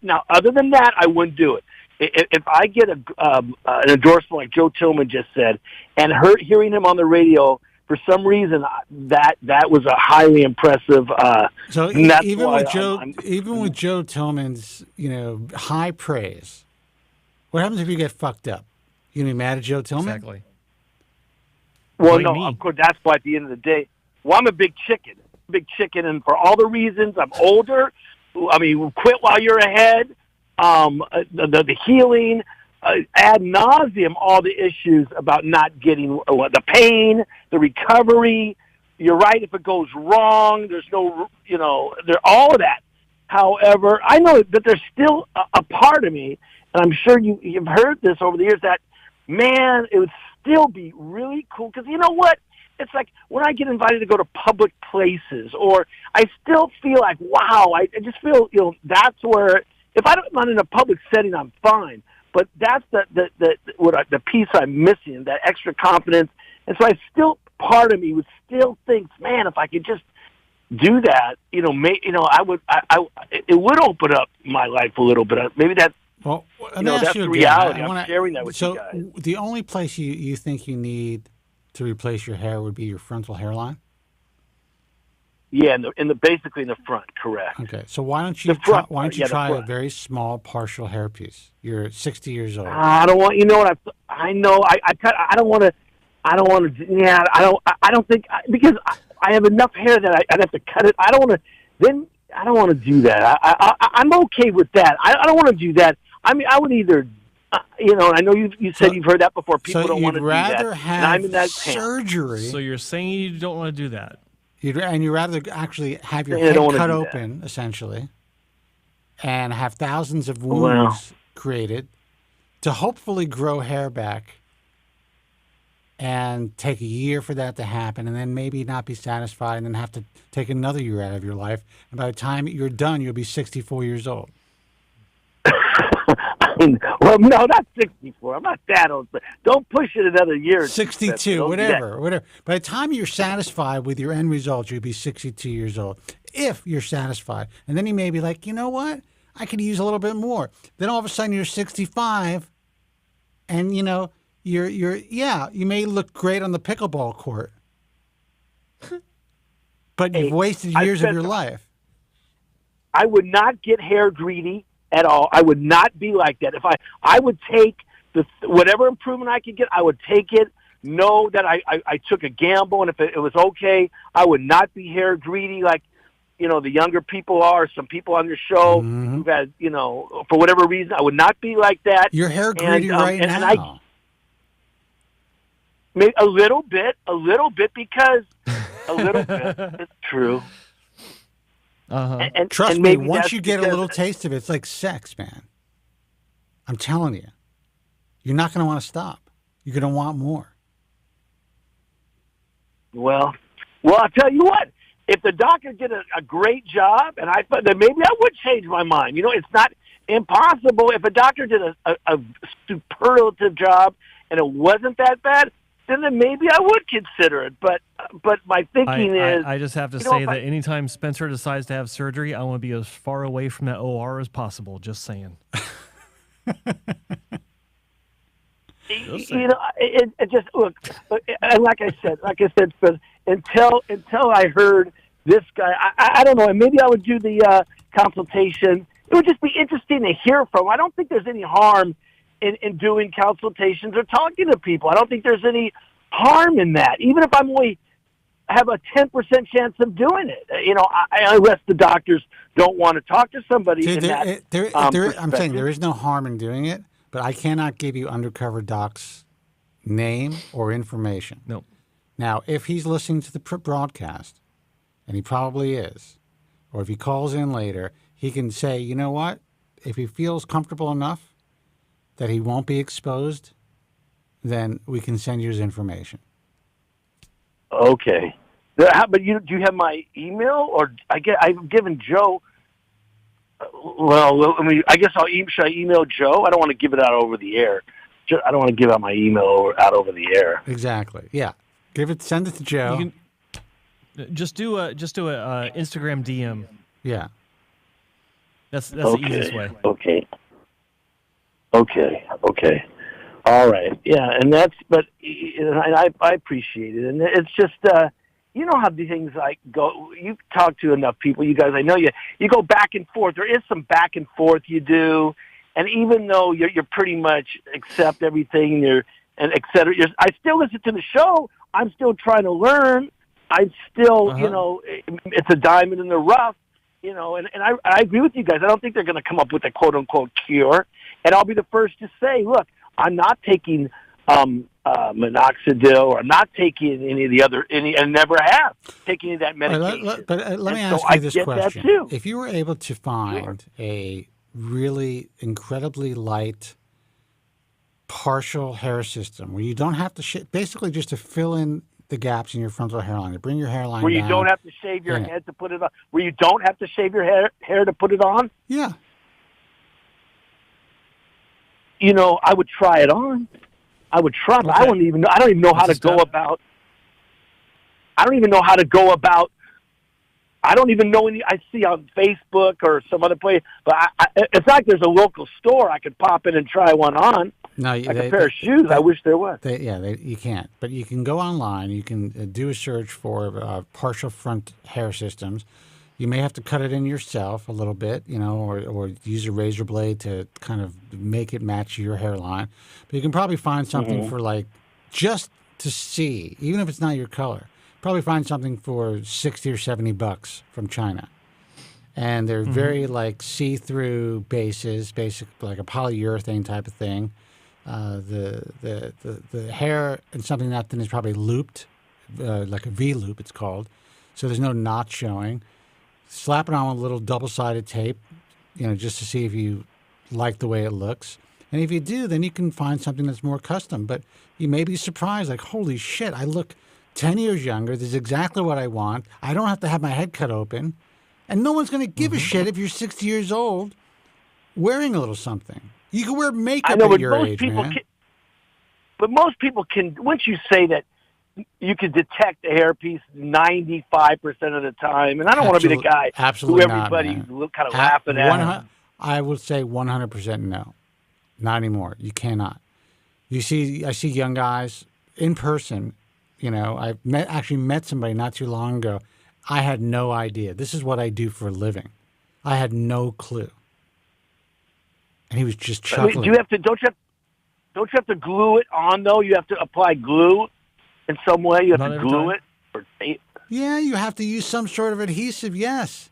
Now, other than that, I wouldn't do it. If I get an endorsement like Joe Tillman just said, and hearing him on the radio, for some reason that was a highly impressive. So even with Joe Tillman's high praise, what happens if you get fucked up? You gonna be mad at Joe Tillman? Exactly. Well, no, of course that's why at the end of the day, I'm a big chicken, and for all the reasons, I'm older. I mean, quit while you're ahead. The healing, ad nauseum, all the issues about not getting the pain, the recovery. You're right. If it goes wrong, there's no, all of that. However, I know that there's still a part of me, and I'm sure you've heard this over the years, that, man, it would still be really cool. Because you know what? It's like when I get invited to go to public places, or I still feel like, wow, I just feel, that's where, if I'm not in a public setting, I'm fine. But that's the piece I'm missing, that extra confidence. And so part of me would still think, man, if I could just do that, it would open up my life a little bit. Maybe that's, that's the reality. I'm sharing that with you guys. So the only place you think you need to replace your hair would be your frontal hairline? Yeah, basically in the front, correct. Okay, so why don't you try a very small partial hairpiece? You're 60 years old. I don't want. I know. I don't want to. Yeah, I don't think, because I have enough hair that I'd have to cut it. I don't want to. Then I don't want to do that. I'm okay with that. I don't want to do that. I mean, I would either. And I know you said you've heard that before. People don't want to do that. So you'd rather have surgery. So you're saying you don't want to do that. You'd rather actually have your head cut open, essentially, and have thousands of wounds created to hopefully grow hair back, and take a year for that to happen, and then maybe not be satisfied, and then have to take another year out of your life. And by the time you're done, you'll be 64 years old. Well, no, not 64. I'm not that old. But don't push it another year. 62, whatever. By the time you're satisfied with your end result, you'll be 62 years old. If you're satisfied. And then you may be like, you know what? I could use a little bit more. Then all of a sudden you're 65, and, you may look great on the pickleball court. But you've wasted years of your life. I would not get hair greedy at all. I would not be like that. If I would take whatever improvement I could get, I would take it. Know that I took a gamble, and if it was okay, I would not be hair greedy like, the younger people are. Some people on your show who've had, for whatever reason, I would not be like that. You're hair greedy right now. Maybe a little bit, because a little bit. It's true. And Trust and me, maybe once that's you get a because- little taste of it, it's like sex, man. I'm telling you. You're not going to want to stop. You're going to want more. Well, I'll tell you what. If the doctor did a great job, and I thought that maybe I would change my mind. You know, it's not impossible. If a doctor did a superlative job and it wasn't that bad, then maybe I would consider it. But my thinking is, I just have to say that anytime Spencer decides to have surgery, I want to be as far away from that OR as possible. Just saying. You know, it just look, and like I said, but until I heard this guy, I don't know, and maybe I would do the consultation. It would just be interesting to hear from. I don't think there's any harm in doing consultations or talking to people. I don't think there's any harm in that, even if I'm only have a 10% chance of doing it. You know, unless the doctors don't want to talk to somebody. I'm saying there is no harm in doing it. But I cannot give you Undercover Doc's name or information. No. Now, if he's listening to the broadcast, and he probably is, or if he calls in later, he can say, you know what? If he feels comfortable enough that he won't be exposed, then we can send you his information. Okay. But do you have my email? Or I've given Joe... Well, I mean, I guess should I email Joe? I don't want to give it out over the air. I don't want to give out my email out over the air. Exactly. Yeah. Send it to Joe. You can, just do a Instagram DM. Yeah. That's the easiest way. Okay. All right. Yeah, and I appreciate it, and it's just. You know how these things like go. You talk to enough people, you guys. I know you go back and forth. There is some back and forth you do, and even though you're pretty much accept everything, and et cetera. I still listen to the show. I'm still trying to learn. I'm still, you know, it's a diamond in the rough, you know. And I agree with you guys. I don't think they're going to come up with a quote unquote cure. And I'll be the first to say, look, I'm not taking minoxidil, or I'm not taking any of the other, and never have taken any of that medication. But let me ask you this question. If you were able to find a really incredibly light partial hair system where you don't have to basically just to fill in the gaps in your frontal hairline, to bring your hairline where you down, don't have to shave your head to put it on, where you don't have to shave your hair to put it on? Yeah. You know, I would try it on. I would try, but I don't even know how to go about. I don't even know how to go about. I don't even know any. I see on Facebook or some other place, but it's like there's a local store I could pop in and try one on. No, like a pair of shoes. I wish there was. You can't. But you can go online. You can do a search for partial front hair systems. You may have to cut it in yourself a little bit, you know, or use a razor blade to kind of make it match your hairline. But you can probably find something for like, just to see, even if it's not your color, probably find something for $60 or $70 from China. And they're very like see-through bases, like a polyurethane type of thing. The hair and something that thin is probably looped, like a V-loop it's called. So there's no knot showing. Slap it on with a little double-sided tape, you know, just to see if you like the way it looks. And if you do, then you can find something that's more custom. But you may be surprised, like, holy shit, I look 10 years younger. This is exactly what I want. I don't have to have my head cut open. And no one's going to give a shit if you're 60 years old wearing a little something. You can wear makeup at your age, man. But most people can, once you say that, you can detect a hairpiece 95% of the time. And I don't want to be the guy who everybody's kind of laughing at. I would say 100% no. Not anymore. You cannot. I see young guys in person. You know, I actually met somebody not too long ago. I had no idea. This is what I do for a living. I had no clue. And he was just chuckling. Don't you have to glue it on though? You have to apply glue in some way. You have to glue it or tape. Yeah, you have to use some sort of adhesive. Yes,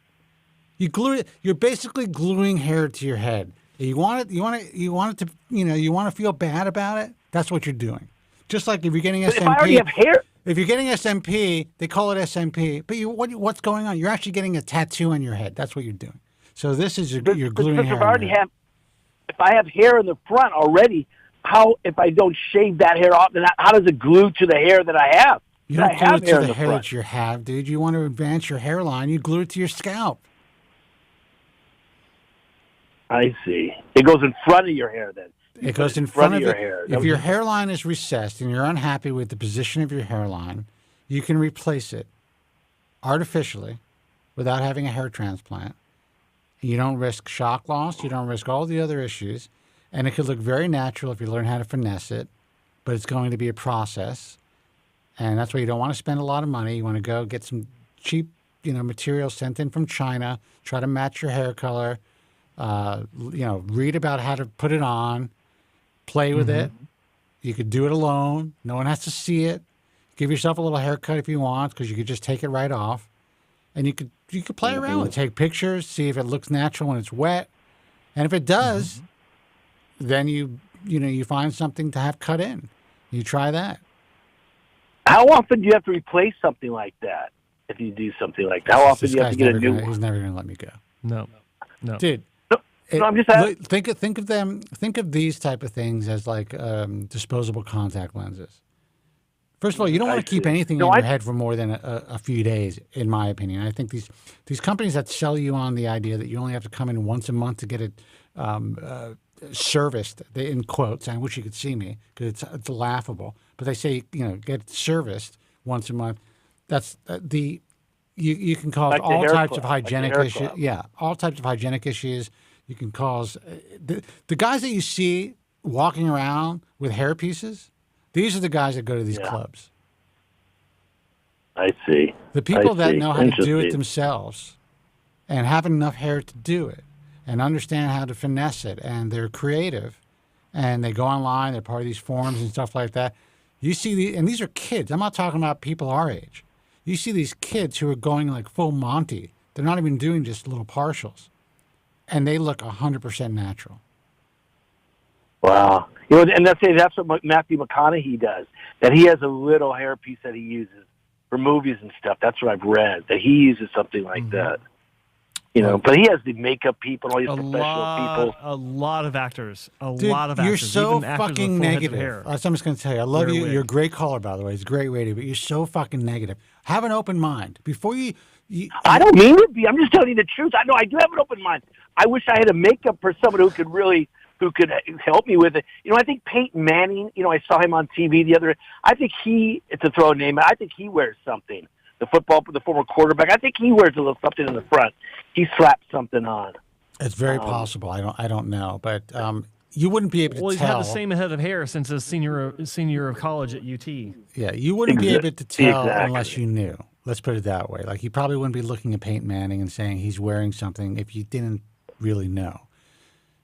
you glue it. You're basically gluing hair to your head. You want it to. You want to feel bad about it. That's what you're doing. Just like if you're getting SMP. If I already have hair, If you're getting SMP, they call it SMP. But what's going on? You're actually getting a tattoo on your head. That's what you're doing. So this is you're gluing hair. If I have hair in the front already, how if I don't shave that hair off? Then how does it glue to the hair that I have? You don't glue it to the hair that you have, dude. You want to advance your hairline, you glue it to your scalp. I see. It goes in front of your hair then. It goes in front of your hair. If your hairline is recessed and you're unhappy with the position of your hairline, you can replace it artificially without having a hair transplant. You don't risk shock loss. You don't risk all the other issues. And it could look very natural if you learn how to finesse it, but it's going to be a process. And that's why you don't want to spend a lot of money. You want to go get some cheap, material sent in from China, try to match your hair color, read about how to put it on, play with it. You could do it alone. No one has to see it. Give yourself a little haircut if you want, because you could just take it right off. And you could play around with it. Take pictures, see if it looks natural when it's wet. And if it does, then you find something to have cut in. You try that. How often do you have to replace something like that if you do something like that? How often do you have to get a new one? He's never going to let me go. No. Dude. No, I'm just asking. Think of these type of things as like disposable contact lenses. First of all, you don't want to keep anything in your head for more than a few days, in my opinion. I think these companies that sell you on the idea that you only have to come in once a month to get it serviced, in quotes. I wish you could see me because it's laughable. But they say get it serviced once a month. That's you can cause all types of hygienic issues. Yeah, all types of hygienic issues. You can cause the guys that you see walking around with hair pieces. These are the guys that go to these clubs. I see. The people that know how to do it themselves and have enough hair to do it and understand how to finesse it, and they're creative and they go online, they're part of these forums and stuff like that. You see, and these are kids. I'm not talking about people our age. You see these kids who are going like full Monty. They're not even doing just little partials. And they look 100% natural. Wow. And that's what Matthew McConaughey does. That he has a little hairpiece that he uses for movies and stuff. That's what I've read. That he uses something like that. But he has the makeup people, all these professional people. A lot of actors. Dude, You're you're so fucking negative. I'm just going to tell you. I love you. You're a great caller, by the way. It's a great radio, but you're so fucking negative. Have an open mind. Before you I don't mean to be. I'm just telling you the truth. I know I do have an open mind. I wish I had a makeup for someone who could help me with it. I think Peyton Manning, I saw him on TV the other day. I think to throw a name, I think he wears something. The former quarterback, I think he wears a little something in the front. He slaps something on. It's very possible. I don't know, but you wouldn't be able to tell. Well, he's had the same head of hair since his senior of college at UT. Yeah, you wouldn't be able to tell unless you knew. Let's put it that way. Like, you probably wouldn't be looking at Peyton Manning and saying he's wearing something if you didn't really know.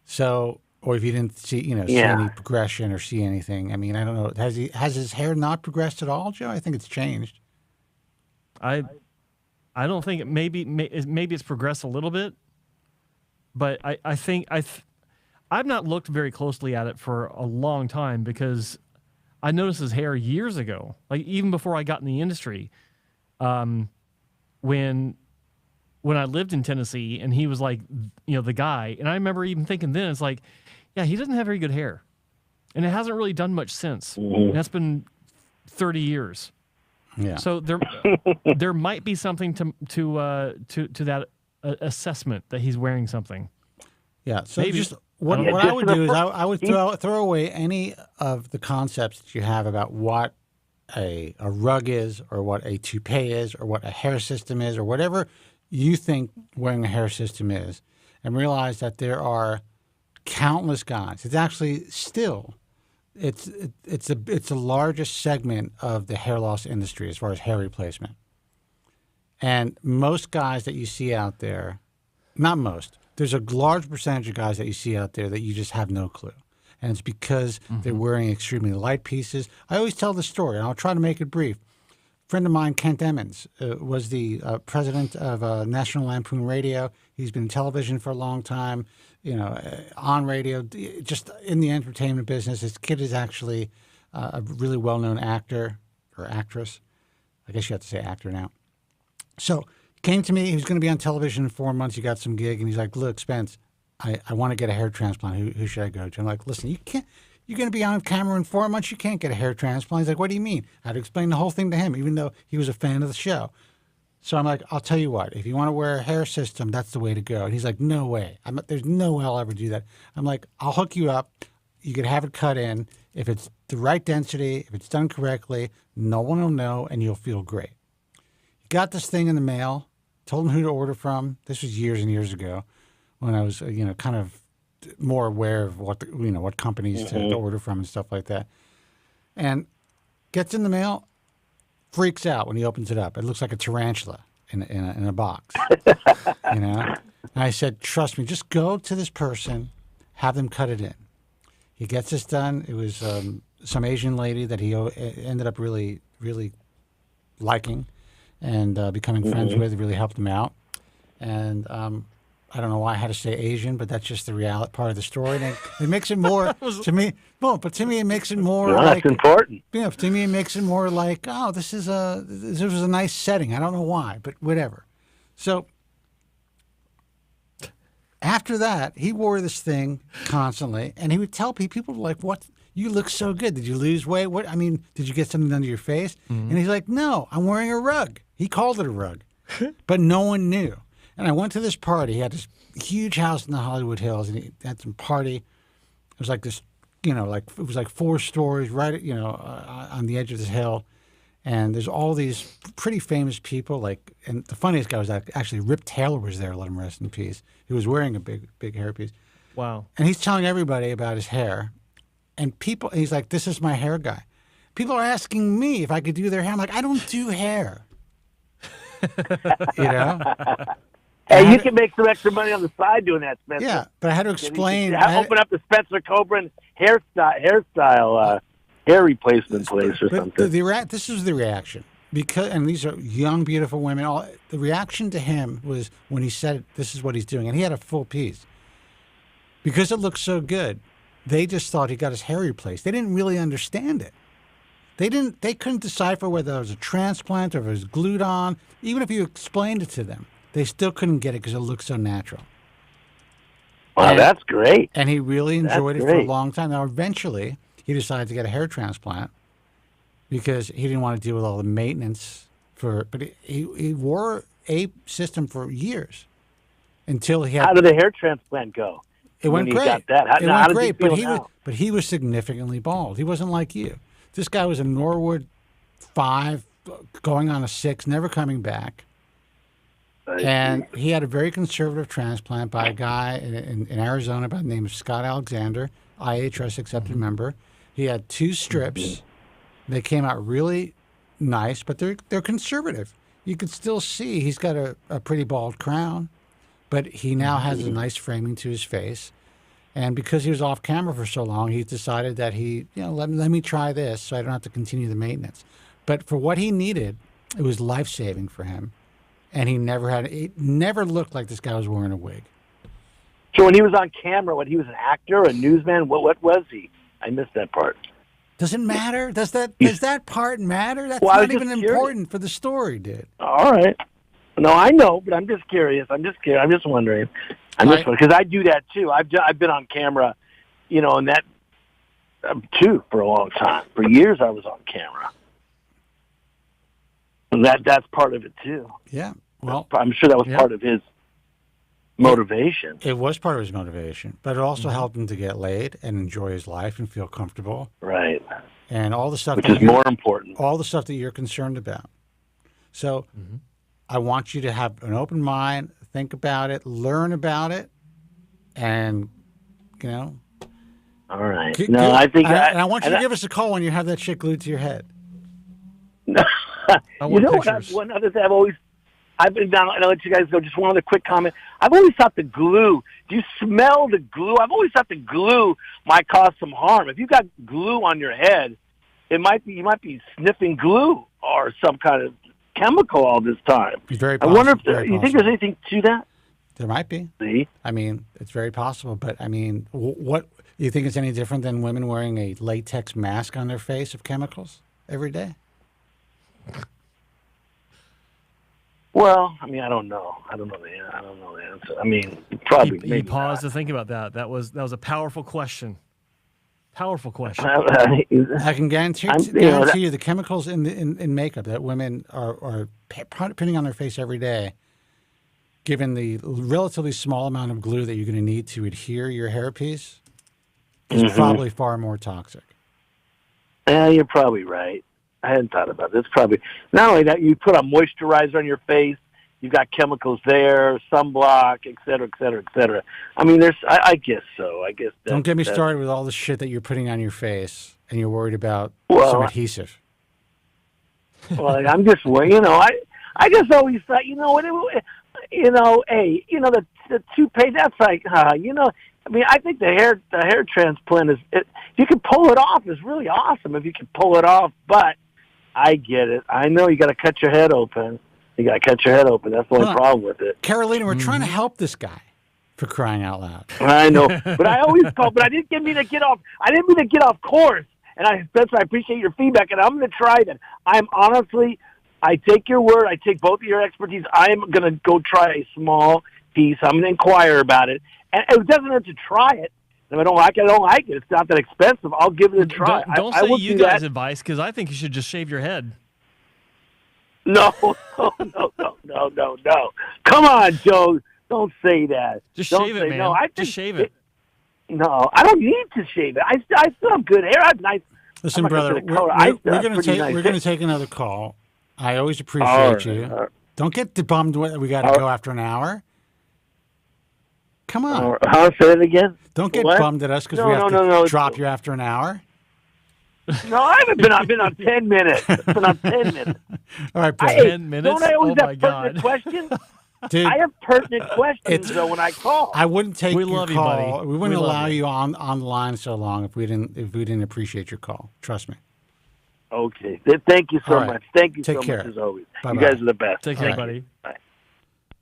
So, or if you didn't see, see any progression or see anything. I mean, I don't know. Has his hair not progressed at all, Joe? I think it's changed. I don't think maybe it's progressed a little bit, but I think I've not looked very closely at it for a long time because I noticed his hair years ago, like even before I got in the industry. When I lived in Tennessee and he was like, the guy, and I remember even thinking then, it's like, yeah, he doesn't have very good hair, and it hasn't really done much since. And that's been 30 years. Yeah. So there might be something to that assessment that he's wearing something. Yeah. So maybe. Just what I would do is I would throw away any of the concepts that you have about what a rug is, or what a toupee is, or what a hair system is, or whatever you think wearing a hair system is, and realize that there are countless guys. It's actually still it's the largest segment of the hair loss industry as far as hair replacement. And most guys that you see out there, not most, there's a large percentage of guys that you see out there that you just have no clue. And it's because they're wearing extremely light pieces. I always tell the story, and I'll try to make it brief. A friend of mine, Kent Emmons, was the president of National Lampoon Radio. He's been in television for a long time, on radio, just in the entertainment business. His kid is actually a really well-known actor or actress. I guess you have to say actor now. So he came to me. He was going to be on television in 4 months. He got some gig, and he's like, "Look, Spence, I want to get a hair transplant. Who should I go to?" I'm like, "Listen, you can't. You're going to be on camera in 4 months. You can't get a hair transplant." He's like, "What do you mean?" I had to explain the whole thing to him, even though he was a fan of the show. So I'm like, "I'll tell you what. If you want to wear a hair system, that's the way to go." And he's like, "No way. There's no way I'll ever do that." I'm like, "I'll hook you up. You could have it cut in. If it's the right density, if it's done correctly, no one will know, and you'll feel great." He got this thing in the mail. Told him who to order from. This was years and years ago, when I was, kind of more aware of what companies to order from and stuff like that. And gets in the mail, freaks out when he opens it up. It looks like a tarantula in a box. And I said, "Trust me, just go to this person, have them cut it in." He gets this done. It was some Asian lady that he ended up really, really liking and becoming friends with. Really helped him out. And I don't know why I had to say Asian, but that's just the reality part of the story. And it makes it more to me. Well, but to me, it makes it more like that's important. To me, it makes it more like, oh, this was a nice setting. I don't know why, but whatever. So after that, he wore this thing constantly, and he would tell people like, "What? You look so good. Did you lose weight? What? I mean, did you get something under your face?" And he's like, "No, I'm wearing a rug." He called it a rug, but no one knew. And I went to this party. He had this huge house in the Hollywood Hills, and he had some party. It was like this, it was like 4 stories, right, on the edge of this hill. And there's all these pretty famous people, and the funniest guy was actually Rip Taylor was there, let him rest in peace. He was wearing a big hairpiece. Wow. And he's telling everybody about his hair. And he's like, "This is my hair guy." People are asking me if I could do their hair. I'm like, "I don't do hair." Hey, you can make some extra money on the side doing that, Spencer. Yeah, but I had to explain. Open up the Spencer Kobren hairstyle hair replacement place or something. This was the reaction, and these are young, beautiful women. The reaction to him was when he said, "This is what he's doing," and he had a full piece. Because it looked so good, they just thought he got his hair replaced. They didn't really understand it. They couldn't decipher whether it was a transplant or if it was glued on. Even if you explained it to them, they still couldn't get it because it looked so natural. Wow, that's great. And he really enjoyed it for a long time. Now, eventually, he decided to get a hair transplant because he didn't want to deal with all the maintenance. But he wore a system for years until he had. How did the hair transplant go? It went great. Got that? It went great, but he was significantly bald. He wasn't like you. This guy was a Norwood 5, going on a 6, never coming back. And he had a very conservative transplant by a guy in Arizona by the name of Scott Alexander, IHS accepted member. He had 2 strips. They came out really nice, but they're conservative. You could still see he's got a pretty bald crown, but he now has a nice framing to his face. And because he was off camera for so long, he decided that let me try this so I don't have to continue the maintenance. But for what he needed, it was life-saving for him. And it never looked like this guy was wearing a wig. So when he was on camera, he was an actor, a newsman? What was he? I missed that part. Does it matter? Does that part matter? That's not even important for the story, dude. All right. No, I know, but I'm just curious. I'm just wondering. Because I do that too. I've been on camera, and that too for a long time. For years, I was on camera, and that's part of it too. Yeah. Well, I'm sure that was part of his motivation. It was part of his motivation, but it also helped him to get laid and enjoy his life and feel comfortable. Right. And all the stuff which is more important. All the stuff that you're concerned about. So. I want you to have an open mind, think about it, learn about it, and, All right. I think... I want you to give us a call when you have that shit glued to your head. One other thing I'll let you guys go. Just one other quick comment. I've always thought the glue, do you smell the glue? I've always thought the glue might cause some harm. If you got glue on your head, you might be sniffing glue or some kind of chemical all this time. Very possible. I wonder if you think there's anything to that? There might be. See? I mean, it's very possible. But, I mean, what you think it's any different than women wearing a latex mask on their face of chemicals every day? Well, I mean, I don't know. I don't know the answer. I mean, probably. He maybe paused not. to think about that. That was a powerful question. Powerful question. I can guarantee you the chemicals in makeup that women are putting on their face every day, given the relatively small amount of glue that you're going to need to adhere your hairpiece, is probably far more toxic. Yeah, you're probably right. I hadn't thought about this. Probably not only that, you put a moisturizer on your face. You've got chemicals there, sunblock, et cetera, et cetera, et cetera. I mean, I guess so. I guess. Don't get me started with all the shit that you're putting on your face, and you're worried about some adhesive. Well, I'm just worried. I just always thought, the toupee. That's like, I mean, I think the hair transplant if you can pull it off, is really awesome. If you can pull it off, but I get it. I know you got to cut your head open. You got to cut your head open. That's the only problem with it. Carolina, we're trying to help this guy, for crying out loud. I know, but I always call. But I didn't mean to get off. I didn't mean to get off course. And Spencer, I appreciate your feedback, and I'm going to try that. I take your word. I take both of your expertise. I'm going to go try a small piece. I'm going to inquire about it, and it doesn't hurt to try it. If I don't like it, I don't like it. It's not that expensive. I'll give it a try. Don't say you guys' advice, because I think you should just shave your head. No. Come on, Joe. Don't say that. Just shave it, man. No, just shave it. No, I don't need to shave it. I still have good hair. I have nice. Listen, brother, we're going to take another call. I always appreciate you. Don't get bummed we got to go after an hour. Come on. I'll say it again. Don't get bummed at us because we have to drop you after an hour. No, I haven't been. I've been on 10 minutes. I've been on 10 minutes. All right, brother. 10 minutes? Don't I always have pertinent questions? Dude, I have pertinent questions, though, when I call. I wouldn't take your love call. you, buddy. We wouldn't allow you on the line so long if we didn't appreciate your call. Trust me. Okay. Thank you so much. Thank you so care. much, as always. Bye-bye. You guys are the best. Take care, buddy. Bye.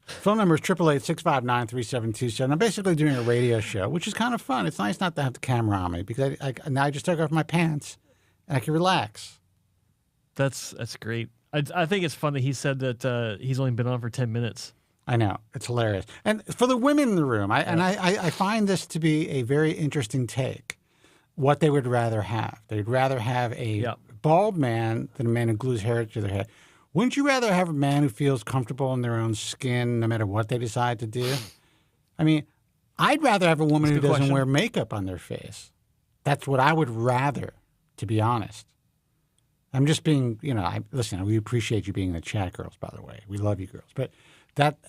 Phone number is 888-659-3727. I'm basically doing a radio show, which is kind of fun. It's nice not to have the camera on me because now I just took off my pants and I can relax. That's great. I think it's fun that he said that he's only been on for 10 minutes. I know. It's hilarious. And for the women in the room, I find this to be a very interesting take, what they would rather have. They'd rather have a bald man than a man who glues hair to their head. Wouldn't you rather have a man who feels comfortable in their own skin no matter what they decide to do? I mean, I'd rather have a woman who doesn't wear makeup on their face. That's what I would rather, to be honest. I'm just being, listen, we appreciate you being in the chat, girls, by the way. We love you, girls. But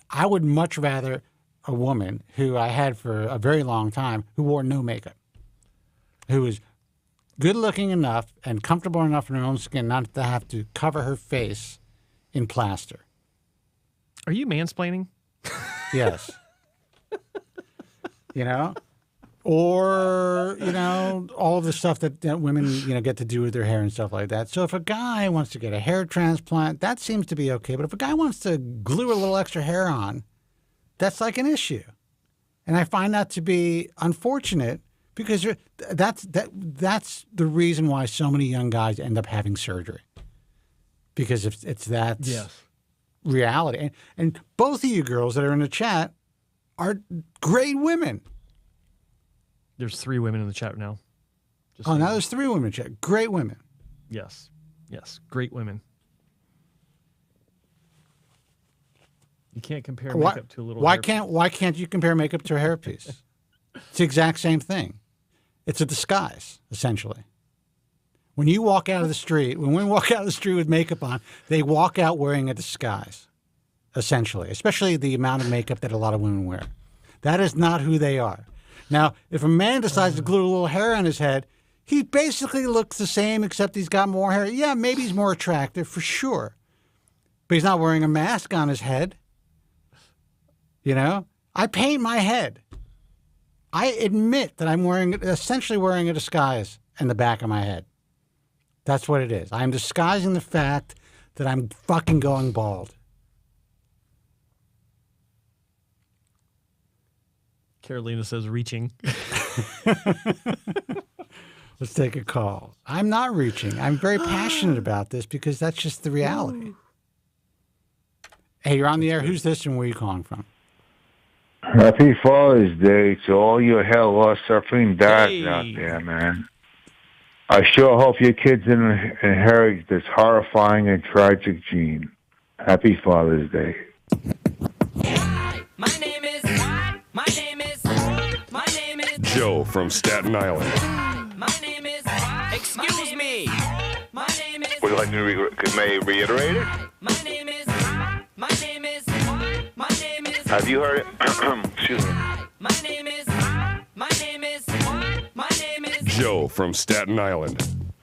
I would much rather a woman who I had for a very long time who wore no makeup, who was good looking enough and comfortable enough in her own skin not to have to cover her face in plaster. Are you mansplaining? Yes. Or, all of the stuff that women, get to do with their hair and stuff like that. So if a guy wants to get a hair transplant, that seems to be okay. But if a guy wants to glue a little extra hair on, that's like an issue. And I find that to be unfortunate because that's the reason why so many young guys end up having surgery. Because it's that reality. And both of you girls that are in the chat are great women. There's 3 women in the chat now. Now there's 3 women in the chat. Great women. Yes. Great women. You can't compare makeup to a little hairpiece. Why can't you compare makeup to a hairpiece? It's the exact same thing. It's a disguise, essentially. When you walk out of the street, when women walk out of the street with makeup on, they walk out wearing a disguise, essentially, especially the amount of makeup that a lot of women wear. That is not who they are. Now, if a man decides to glue a little hair on his head, he basically looks the same except he's got more hair. Yeah, maybe he's more attractive for sure. But he's not wearing a mask on his head. I paint my head. I admit that I'm essentially wearing a disguise in the back of my head. That's what it is. I'm disguising the fact that I'm fucking going bald. Carolina says reaching. Let's take a call. I'm not reaching. I'm very passionate about this because that's just the reality. Hey, you're on the air. Who's this and where are you calling from? Happy Father's Day to all your hair loss suffering dads out there, man. I sure hope your kids inherit this horrifying and tragic gene. Happy Father's Day. My name is Joe from Staten Island. excuse me. My name is Would you like to may I reiterate it? my name is Have you heard it? Excuse me. my name is Joe from Staten Island.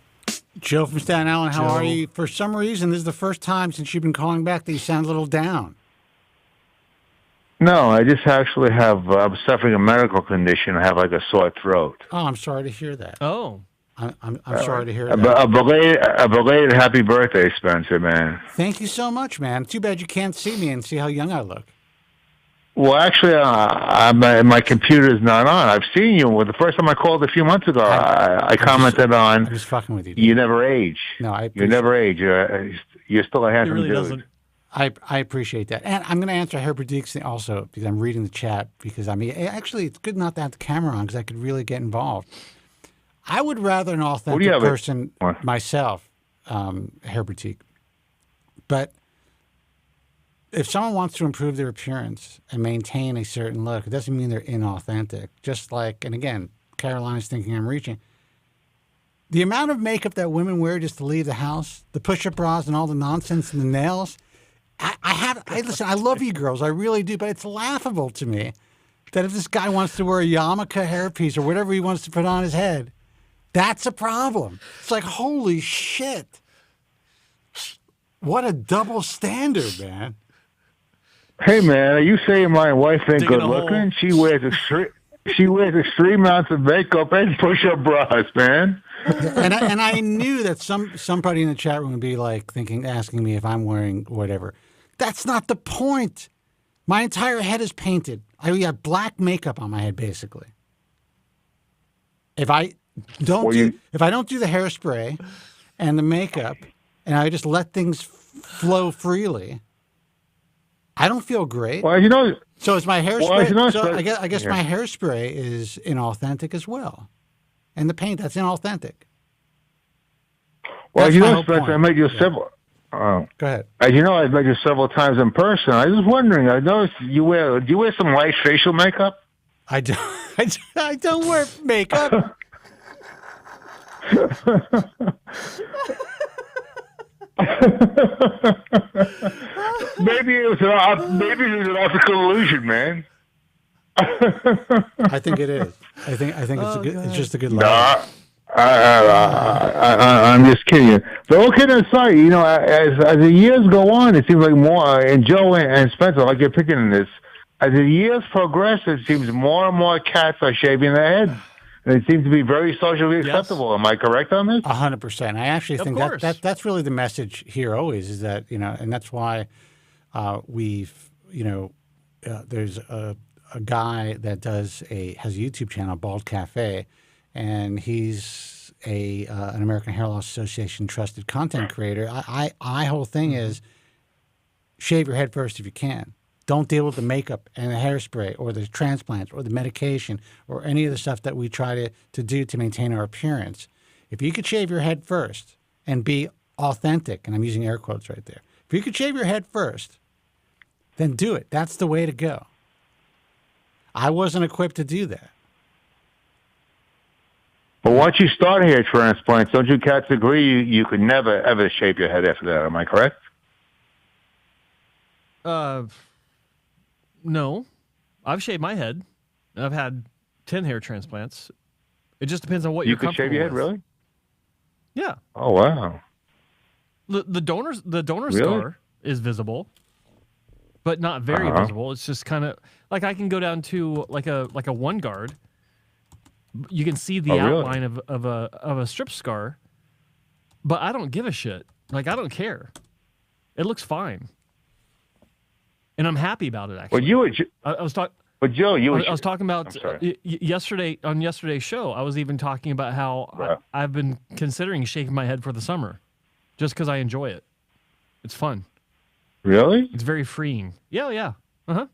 Joe from Staten Island, how Joe. are you? For some reason, this is the first time since you've been calling back that you sound a little down. No, I just actually have, I'm suffering a medical condition. I have like a sore throat. Oh, I'm sorry to hear that. Oh. I'm sorry to hear A that. belated happy birthday, Spencer, man. Thank you so much, man. Too bad you can't see me and see how young I look. Well, actually, my computer's not on. I've seen you. Well, the first time I called a few months ago, I commented on. I'm just fucking with you. You never age. No, You never age. You're still a handsome dude. I appreciate that. And I'm going to answer Herbert's thing also because I'm reading the chat because, I mean, actually, it's good not to have the camera on because I could really get involved. I would rather an authentic person myself, Herbertique. But if someone wants to improve their appearance and maintain a certain look, it doesn't mean they're inauthentic. Just like, and again, Carolina's thinking I'm reaching. The amount of makeup that women wear just to leave the house, the push-up bras and all the nonsense and the nails, listen, I love you girls, I really do, but it's laughable to me that if this guy wants to wear a yarmulke hairpiece or whatever he wants to put on his head, that's a problem. It's like, holy shit. What a double standard, man. Hey, man, are you saying my wife ain't good looking? She wears extreme amounts of makeup and push-up bras, man. And I knew that somebody in the chat room would be like asking me if I'm wearing whatever. That's not the point. My entire head is painted. I have black makeup on my head, basically. If I don't do the hairspray and the makeup, and I just let things flow freely, I don't feel great. Well, you know. So is my hairspray? Well, I guess my hairspray is inauthentic as well, and the paint that's inauthentic. Well, That's you my know, whole Spencer, point. I met you several. Go ahead. As you know, I've met you several times in person. I was wondering. I noticed do you wear some light facial makeup? I don't. I don't wear makeup. Maybe it was an optical illusion, man. I think it is. I think it's just a good lie. I'm just kidding you. But all kidding aside, you know, as the years go on, it seems like more, and Joe and Spencer, like you're picking in this, as the years progress, it seems more and more cats are shaving their heads. And it seems to be very socially acceptable. Am I correct on this? 100%. I actually think that's really the message here always is that, you know, and that's why there's a guy that has a YouTube channel, Bald Cafe, and he's an American Hair Loss Association trusted content creator. My whole thing is shave your head first if you can. Don't deal with the makeup and the hairspray or the transplants or the medication or any of the stuff that we try to do to maintain our appearance. If you could shave your head first and be authentic, and I'm using air quotes right there, if you could shave your head first, then do it. That's the way to go. I wasn't equipped to do that. But once you start hair transplants, don't you cats agree you could never, ever shave your head after that? Am I correct? No. I've shaved my head. I've had 10 hair transplants. It just depends on what you're comfortable with. You could shave your head, really? Yeah. Oh, wow. The donor Really? scar is visible, but not very visible. It's just kind of like I can go down to like a one guard. You can see the outline of a strip scar, but I don't give a shit. Like I don't care. It looks fine, and I'm happy about it. Actually, I was talking. But Joe, I was talking about yesterday on yesterday's show. I was even talking about how I've been considering shaving my head for the summer, just because I enjoy it. It's fun. Really? It's very freeing. Yeah, yeah. Uh-huh.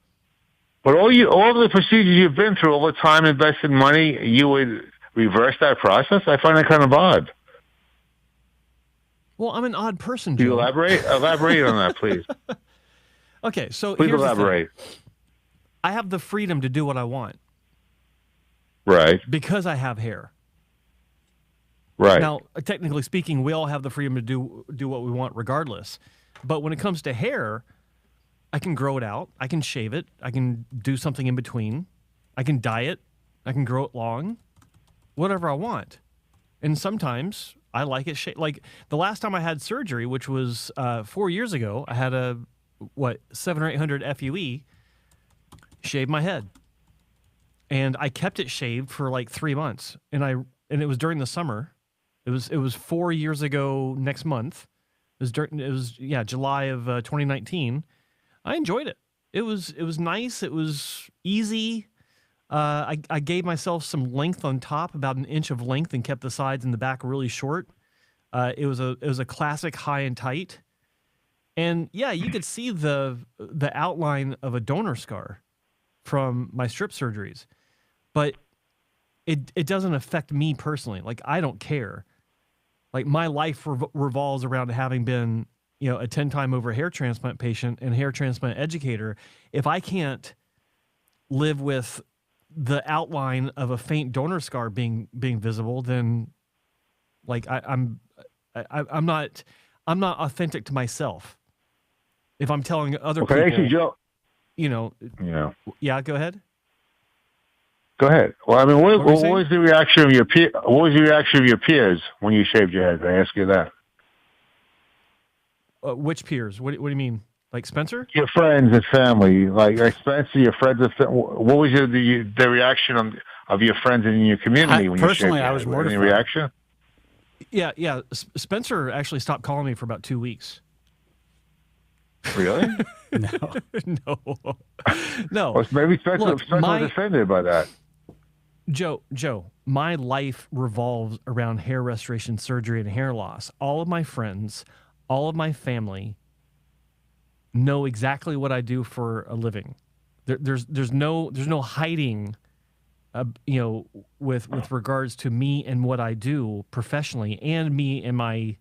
But all the procedures you've been through, all the time invested money, you would reverse that process? I find that kind of odd. Well, I'm an odd person, Can you Joe. elaborate? Elaborate on that, please. Okay, so Please here's elaborate. the thing. I have the freedom to do what I want. Right. Because I have hair. Right. Now, technically speaking, we all have the freedom to do what we want regardless. But when it comes to hair, I can grow it out. I can shave it. I can do something in between. I can dye it. I can grow it long. Whatever I want. And sometimes I like it shaved. Like the last time I had surgery, which was 4 years ago, I had a, 700 or 800 FUE, shaved my head. And I kept it shaved for like 3 months. And it was during the summer. It was 4 years ago next month. It was July of 2019. I enjoyed it. It was nice. It was easy. I gave myself some length on top, about an inch of length, and kept the sides and the back really short. It was a classic high and tight. And yeah, you could see the outline of a donor scar from my strip surgeries, but it doesn't affect me personally. Like, I don't care. Like, my life revolves around having been, a 10-time over hair transplant patient and hair transplant educator. If I can't live with the outline of a faint donor scar being visible, then like I'm not authentic to myself. If I'm telling other people, actually, Joe, yeah, go ahead. Go ahead. Well, I mean, what were you was the reaction of your What was the reaction of your peers when you shaved your head? I ask you that. Which peers? What do you mean? Like Spencer? Your friends and family, like Spencer, your friends. What was the reaction of your friends in your community when you shaved your head? Personally, I was mortified. Any reaction? Yeah. Spencer actually stopped calling me for about 2 weeks. Really? No. Well, maybe Spencer was offended by that. Joe, my life revolves around hair restoration surgery and hair loss. All of my friends, all of my family know exactly what I do for a living. There's no hiding, with regards to me and what I do professionally, and me and my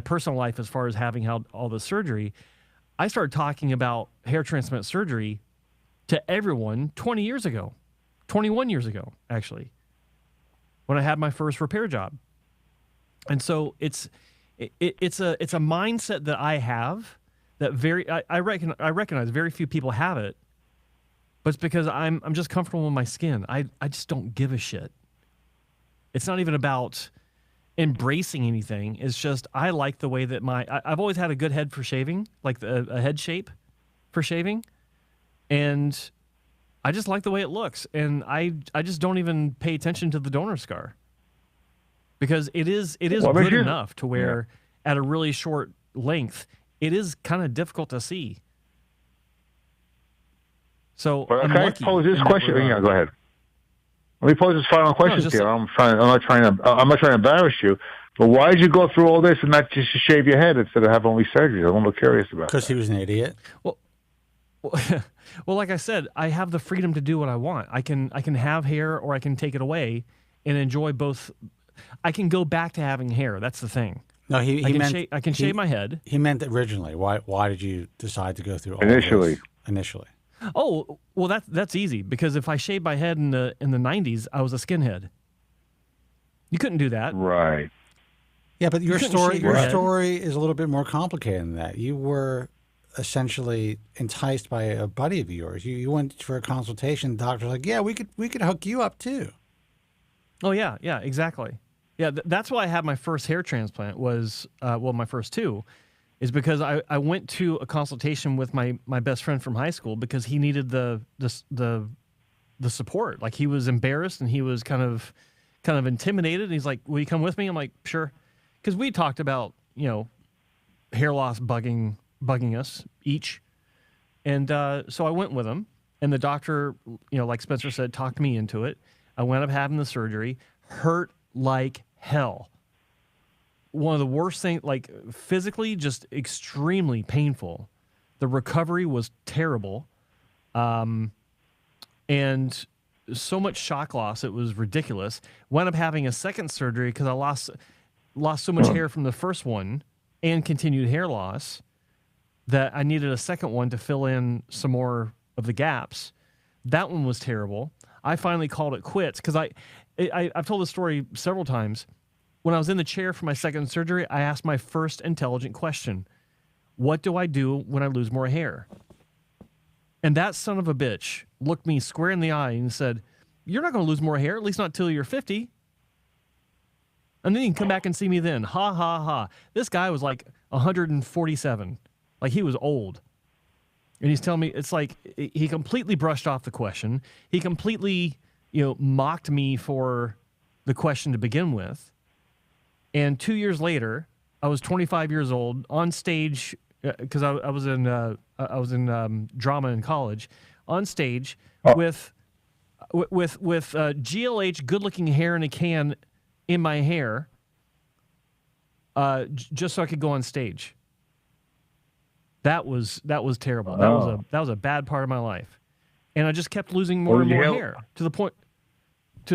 personal life as far as having had all the surgery. I started talking about hair transplant surgery to everyone 20 years ago, 21 years ago, actually, when I had my first repair job. And so it's a mindset that I have that I recognize very few people have it, but it's because I'm just comfortable in my skin. I just don't give a shit. It's not even about embracing anything. It's just I like the way that I've always had a good head for shaving, like a head shape for shaving, and I just like the way it looks, and I just don't even pay attention to the donor scar, because it is good enough to where at a really short length it is kind of difficult to see. So can I pose this question? Yeah, go ahead. Let me pose this final question to you. I'm not trying to embarrass you, but why did you go through all this and not just shave your head instead of have only surgery? I'm a little curious about. Because he was an idiot. Well, like I said, I have the freedom to do what I want. I can have hair, or I can take it away and enjoy both. I can go back to having hair. That's the thing. No, I can shave my head. He meant originally. Why did you decide to go through all initially? This initially. Oh, well, that's easy, because if I shaved my head in the 90s, I was a skinhead. You couldn't do that. Right. Yeah, but your story is a little bit more complicated than that. You were essentially enticed by a buddy of yours. You went for a consultation. The doctor's like, "Yeah, we could hook you up too." Oh yeah, exactly. Yeah, that's why I had my first hair transplant. Was my first two. Is because I went to a consultation with my best friend from high school, because he needed the support. Like, he was embarrassed and he was kind of intimidated. And he's like, "Will you come with me?" I'm like, "Sure," because we talked about hair loss bugging us each, and so I went with him. And the doctor, like Spencer said, talked me into it. I went up having the surgery. Hurt like hell. One of the worst things, like physically just extremely painful, The recovery was terrible. And so much shock loss, it was ridiculous. Wound up having a second surgery because I lost so much hair from the first one and continued hair loss that I needed a second one to fill in some more of the gaps. That one was terrible. I finally called it quits because I've told this story several times. When I was in the chair for my second surgery, I asked my first intelligent question. What do I do when I lose more hair? And that son of a bitch looked me square in the eye and said, you're not going to lose more hair, at least not till you're 50. And then you can come back and see me then. Ha, ha, ha. This guy was like 147. Like, he was old. And he's telling me, it's like, he completely brushed off the question. He completely, mocked me for the question to begin with. And 2 years later, I was 25 years old on stage because I was in drama in college, on stage with GLH good-looking hair in a can in my hair, just so I could go on stage. That was terrible. Oh. That was a bad part of my life, and I just kept losing more and more hair to the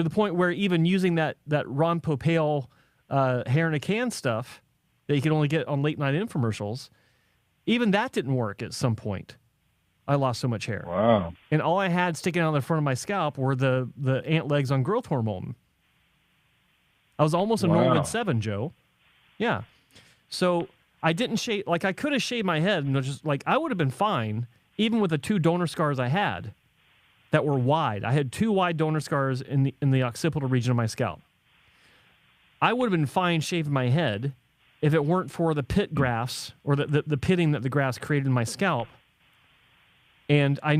point where even using that Ron Popeil hair in a can stuff that you could only get on late night infomercials, even that didn't work at some point. I lost so much hair. Wow. And all I had sticking out of the front of my scalp were the ant legs on growth hormone. I was almost a Norwood 7, Joe. Yeah. So I didn't shave, like I could have shaved my head and just like, I would have been fine even with the 2 donor scars I had that were wide. I had 2 wide donor scars in the occipital region of my scalp. I would have been fine shaving my head if it weren't for the pit grafts or the pitting that the grafts created in my scalp. And I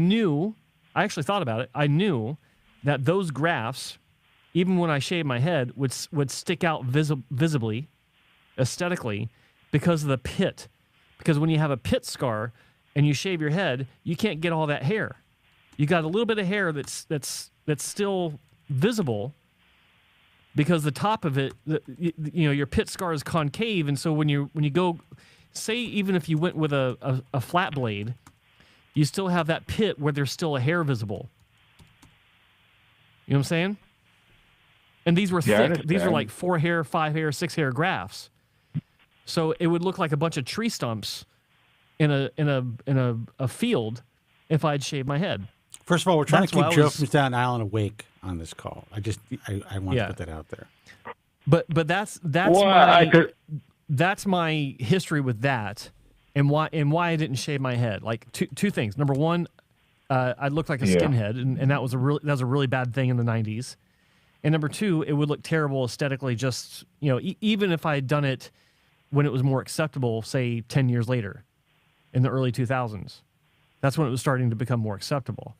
actually thought about it. I knew that those grafts, even when I shaved my head, would stick out visibly, aesthetically, because of the pit. Because when you have a pit scar and you shave your head, you can't get all that hair. You got a little bit of hair that's still visible because the top of it, your pit scar is concave, and so when you go, say even if you went with a flat blade, you still have that pit where there's still a hair visible. You know what I'm saying? And these were thick. These were like 4 hair, 5 hair, 6 hair grafts. So it would look like a bunch of tree stumps in a field if I'd shaved my head. First of all, we're trying to keep Joe from Staten Island awake on this call. I want to put that out there. But that's my history with that, and why I didn't shave my head. Like two things. Number one, I looked like a skinhead, and that was a really bad thing in the 90s. And number two, it would look terrible aesthetically. Just even if I had done it when it was more acceptable, say 10 years later, in the early 2000s, that's when it was starting to become more acceptable.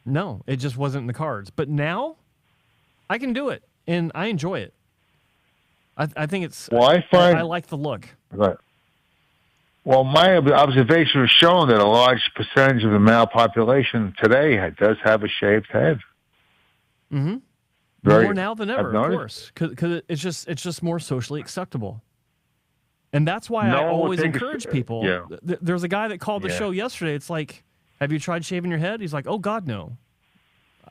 No, it just wasn't in the cards. But now, I can do it, and I enjoy it. I think it's. Well, I like the look. Right. Well, my observation has shown that a large percentage of the male population today does have a shaved head. Mm-hmm. More now than ever, of course, because it's just more socially acceptable. And that's why I always encourage people. Yeah. There's a guy that called the show yesterday. It's like, have you tried shaving your head? He's like, oh God, no.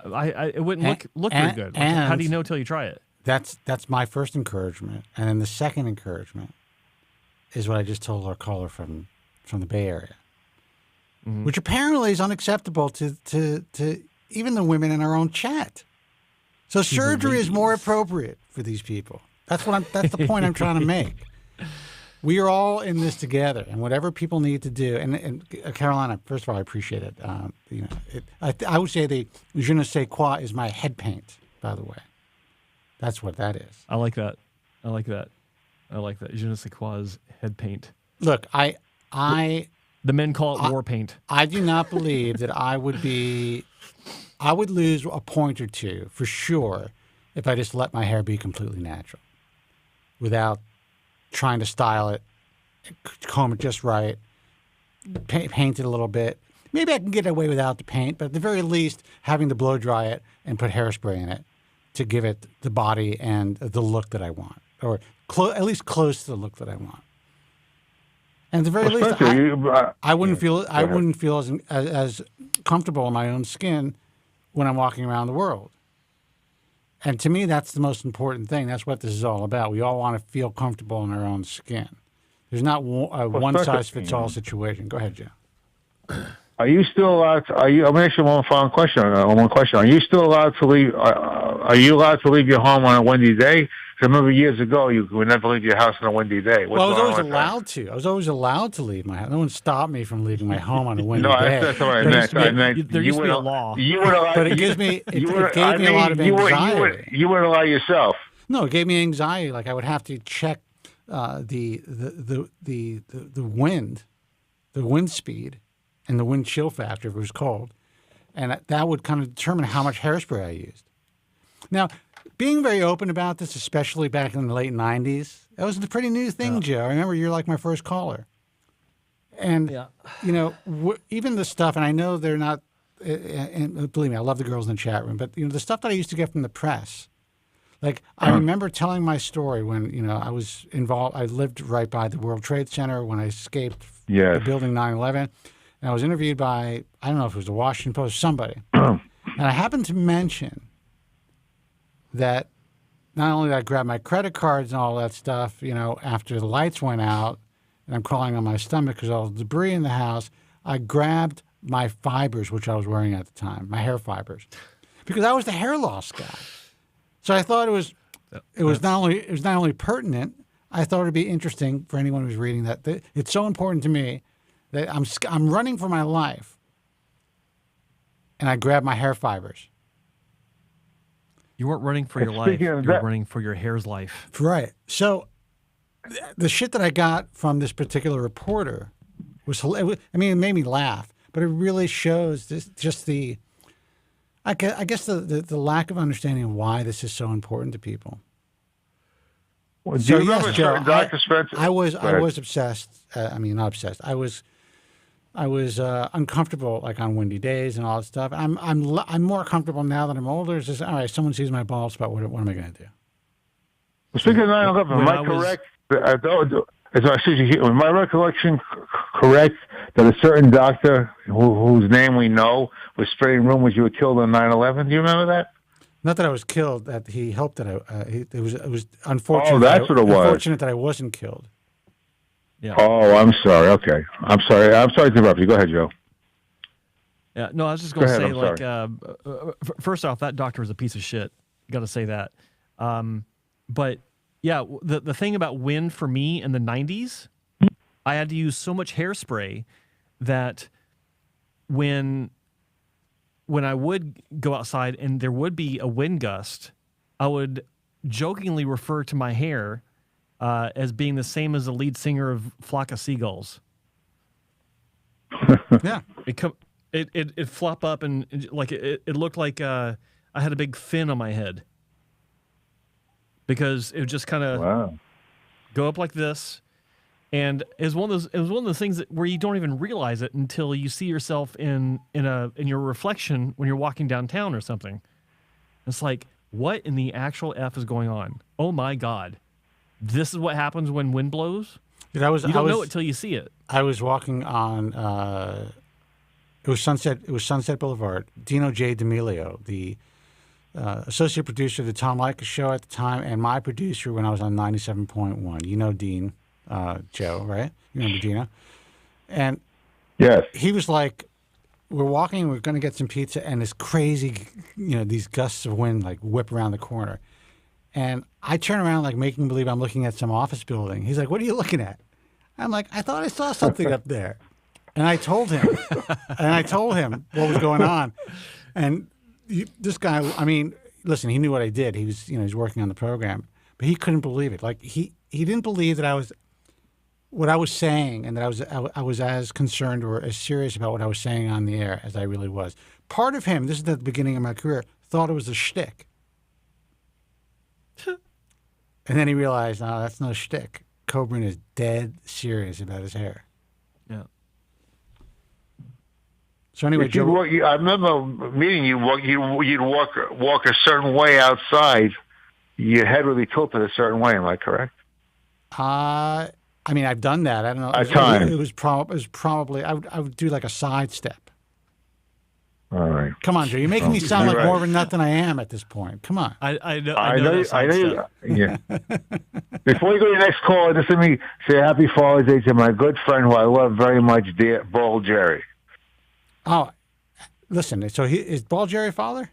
It wouldn't look very good. Like, how do you know till you try it? That's my first encouragement, and then the second encouragement is what I just told our caller from the Bay Area, which apparently is unacceptable to even the women in our own chat. So surgery is more appropriate for these people. That's the point I'm trying to make. We are all in this together, and whatever people need to do. And Carolina, first of all, I appreciate it. I would say the je ne sais quoi is my head paint. By the way, that's what that is. I like that. Je ne sais quoi is head paint. Look, the men call it war paint. I do not believe that I would lose a point or two for sure if I just let my hair be completely natural, without trying to style it, comb it just right, paint it a little bit. Maybe I can get away without the paint, but at the very least, having to blow dry it and put hairspray in it to give it the body and the look that I want, or at least close to the look that I want. And at the very least, I wouldn't feel as comfortable in my own skin when I'm walking around the world. And to me, that's the most important thing. That's what this is all about. We all want to feel comfortable in our own skin. There's not a one-size-fits-all situation. Go ahead, Joe. Are you still allowed? I'm going to ask you one final question. One question. Are you still allowed to leave? Are you allowed to leave your home on a windy day? Because I remember years ago, you would never leave your house on a windy day. Well, I was always allowed to. I was always allowed to leave my house. No one stopped me from leaving my home on a windy day. That's what I meant. There used to be a law. You would allow, but it gave me a lot of anxiety. You wouldn't allow yourself. No, it gave me anxiety. Like I would have to check the wind speed, and the wind chill factor if it was cold, and that would kind of determine how much hairspray I used. Now, being very open about this, especially back in the late 90s, that was a pretty new thing, Joe. I remember you're like my first caller. And, you know, even the stuff, and I know they're not, and believe me, I love the girls in the chat room, but, you know, the stuff that I used to get from the press, like I remember telling my story when, you know, I was involved, I lived right by the World Trade Center when I escaped the building 9/11. And I was interviewed by, I don't know if it was the Washington Post, somebody. And I happened to mention that not only did I grab my credit cards and all that stuff, you know, after the lights went out, and I'm crawling on my stomach because all the debris in the house, I grabbed my fibers, which I was wearing at the time, my hair fibers, because I was the hair loss guy. So I thought it was not only pertinent, I thought it'd be interesting for anyone who's reading that. It's so important to me that I'm running for my life, and I grabbed my hair fibers. You weren't running for your life. You were running for your hair's life. Right. So the shit that I got from this particular reporter was hilarious. I mean, it made me laugh, but it really shows I guess the lack of understanding of why this is so important to people. Well, do you remember Joe, Dr. Spencer? I was obsessed. I mean, not obsessed. I was uncomfortable, like on windy days and all that stuff. I'm more comfortable now that I'm older. It's just, all right, someone sees my bald spot. What am I going to do? Well, speaking of 9/11, am I correct? Is my recollection correct that a certain doctor whose name we know was spreading rumors you were killed on 9/11? Do you remember that? Not that I was killed. That he helped. It was unfortunate. Oh, that's what it was. Unfortunate that I wasn't killed. Yeah. Oh, I'm sorry. Okay, I'm sorry to interrupt you. Go ahead, Joe. Yeah. No, I was just going to say, like, first off, that doctor was a piece of shit. Got to say that. But yeah, the thing about wind for me in the 90s, I had to use so much hairspray that when I would go outside and there would be a wind gust, I would jokingly refer to my hair as being the same as the lead singer of Flock of Seagulls. Yeah, it flop up and it looked like I had a big fin on my head because it would just kind of go up like this, and it was one of those things where you don't even realize it until you see yourself in your reflection when you're walking downtown or something. It's like, what in the actual F is going on? Oh my God. This is what happens when wind blows? You don't know it till you see it. I was walking on it was Sunset Boulevard. Dino J. D'Amelio, the associate producer of the Tom Leykis show at the time, and my producer when I was on 97.1. You know Dean, Joe, right? You remember Dino? And yes, he was like, we're walking, we're going to get some pizza, and this crazy, these gusts of wind like whip around the corner. And I turn around like making believe I'm looking at some office building. He's like, what are you looking at? I'm like, I thought I saw something up there. And I told him what was going on. And this guy, I mean, listen, he knew what I did. He was, he's working on the program, but he couldn't believe it. Like he didn't believe that what I was saying, and that I was as concerned or as serious about what I was saying on the air as I really was. Part of him, this is the beginning of my career, thought it was a shtick. And then he realized, no, that's no shtick. Kobren is dead serious about his hair. Yeah. So anyway, Joe, I remember meeting you. You'd walk a certain way outside. Your head would be tilted a certain way. Am I correct? I mean, I've done that. I don't know. At times. It was probably. I would do like a sidestep. All right. Come on, Joe. You're making me sound You're like right. more of a nut than I am at this point. Come on. I know. I know. that sidestep. Yeah. Before you go to your next call, just let me say Happy Father's Day to my good friend who I love very much, dear Bald Jerry. Oh, listen. So is Bald Jerry a father?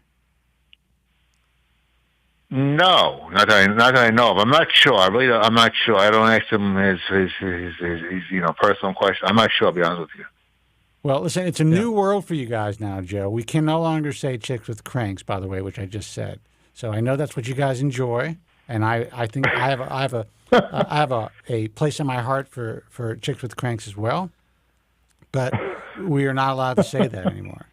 No, not that I know of. I'm not sure. I'm not sure. I don't ask him his personal question. I'm not sure. I'll be honest with you. Well, listen, it's a new world for you guys now, Joe. We can no longer say chicks with cranks, by the way, which I just said. So I know that's what you guys enjoy, and I think I have a place in my heart for chicks with cranks as well. But we are not allowed to say that anymore.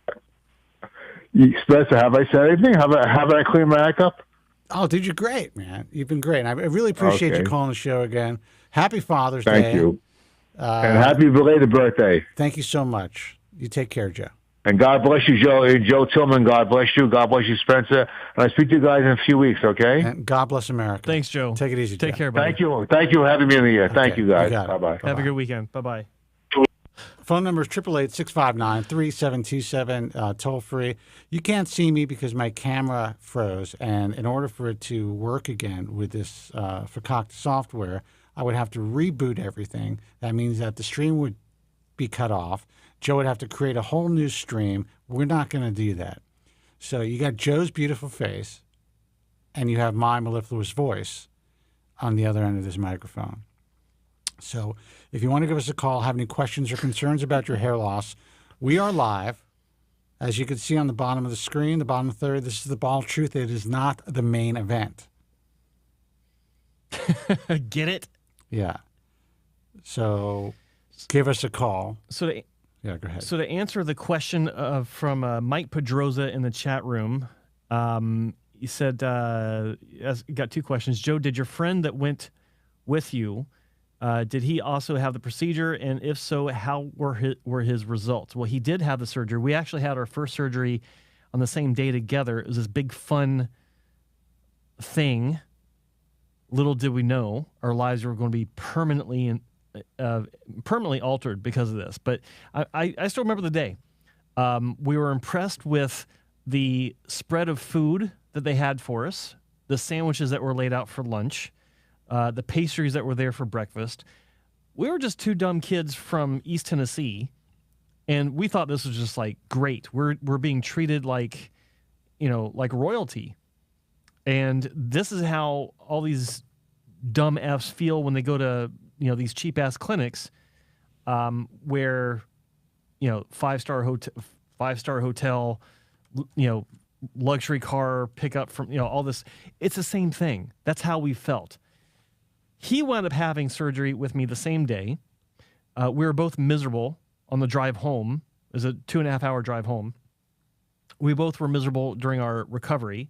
Spencer, have I said anything? Have I cleaned my act up? Oh, dude, you're great, man. You've been great. And I really appreciate you calling the show again. Happy Father's Day. Thank you. And happy belated birthday. Thank you so much. You take care, Joe. And God bless you, Joe. Joe Tillman, God bless you. God bless you, Spencer. And I'll speak to you guys in a few weeks, okay? And God bless America. Thanks, Joe. Take it easy, Take Joe. care, buddy. Thank you. Thank you for having me in the year. Thank you, guys. Bye-bye. Have a good weekend. Bye-bye. Phone number is 888-659-3727, toll free. You can't see me because my camera froze, and in order for it to work again with this Fakakta software, I would have to reboot everything. That means that the stream would be cut off. Joe would have to create a whole new stream. We're not going to do that. So you got Joe's beautiful face, and you have my mellifluous voice on the other end of this microphone. So if you want to give us a call, have any questions or concerns about your hair loss, we are live. As you can see on the bottom of the screen, the bottom third, this is the bald truth. It is not the main event. Get it? Yeah. So give us a call. So go ahead. So to answer the question from Mike Pedroza in the chat room, he said, got two questions. Joe, did your friend that went with you, did he also have the procedure? And if so, how were his results? Well, he did have the surgery. We actually had our first surgery on the same day together. It was this big fun thing. Little did we know our lives were going to be permanently altered because of this. But I still remember the day. We were impressed with the spread of food that they had for us, the sandwiches that were laid out for lunch, the pastries that were there for breakfast. We were just two dumb kids from East Tennessee, and we thought this was just like great. We're being treated like royalty. And this is how all these dumb Fs feel when they go to, these cheap ass clinics, where, five-star hotel, luxury car pickup from, all this. It's the same thing. That's how we felt. He wound up having surgery with me the same day. We were both miserable on the drive home. It was a 2.5-hour drive home. We both were miserable during our recovery.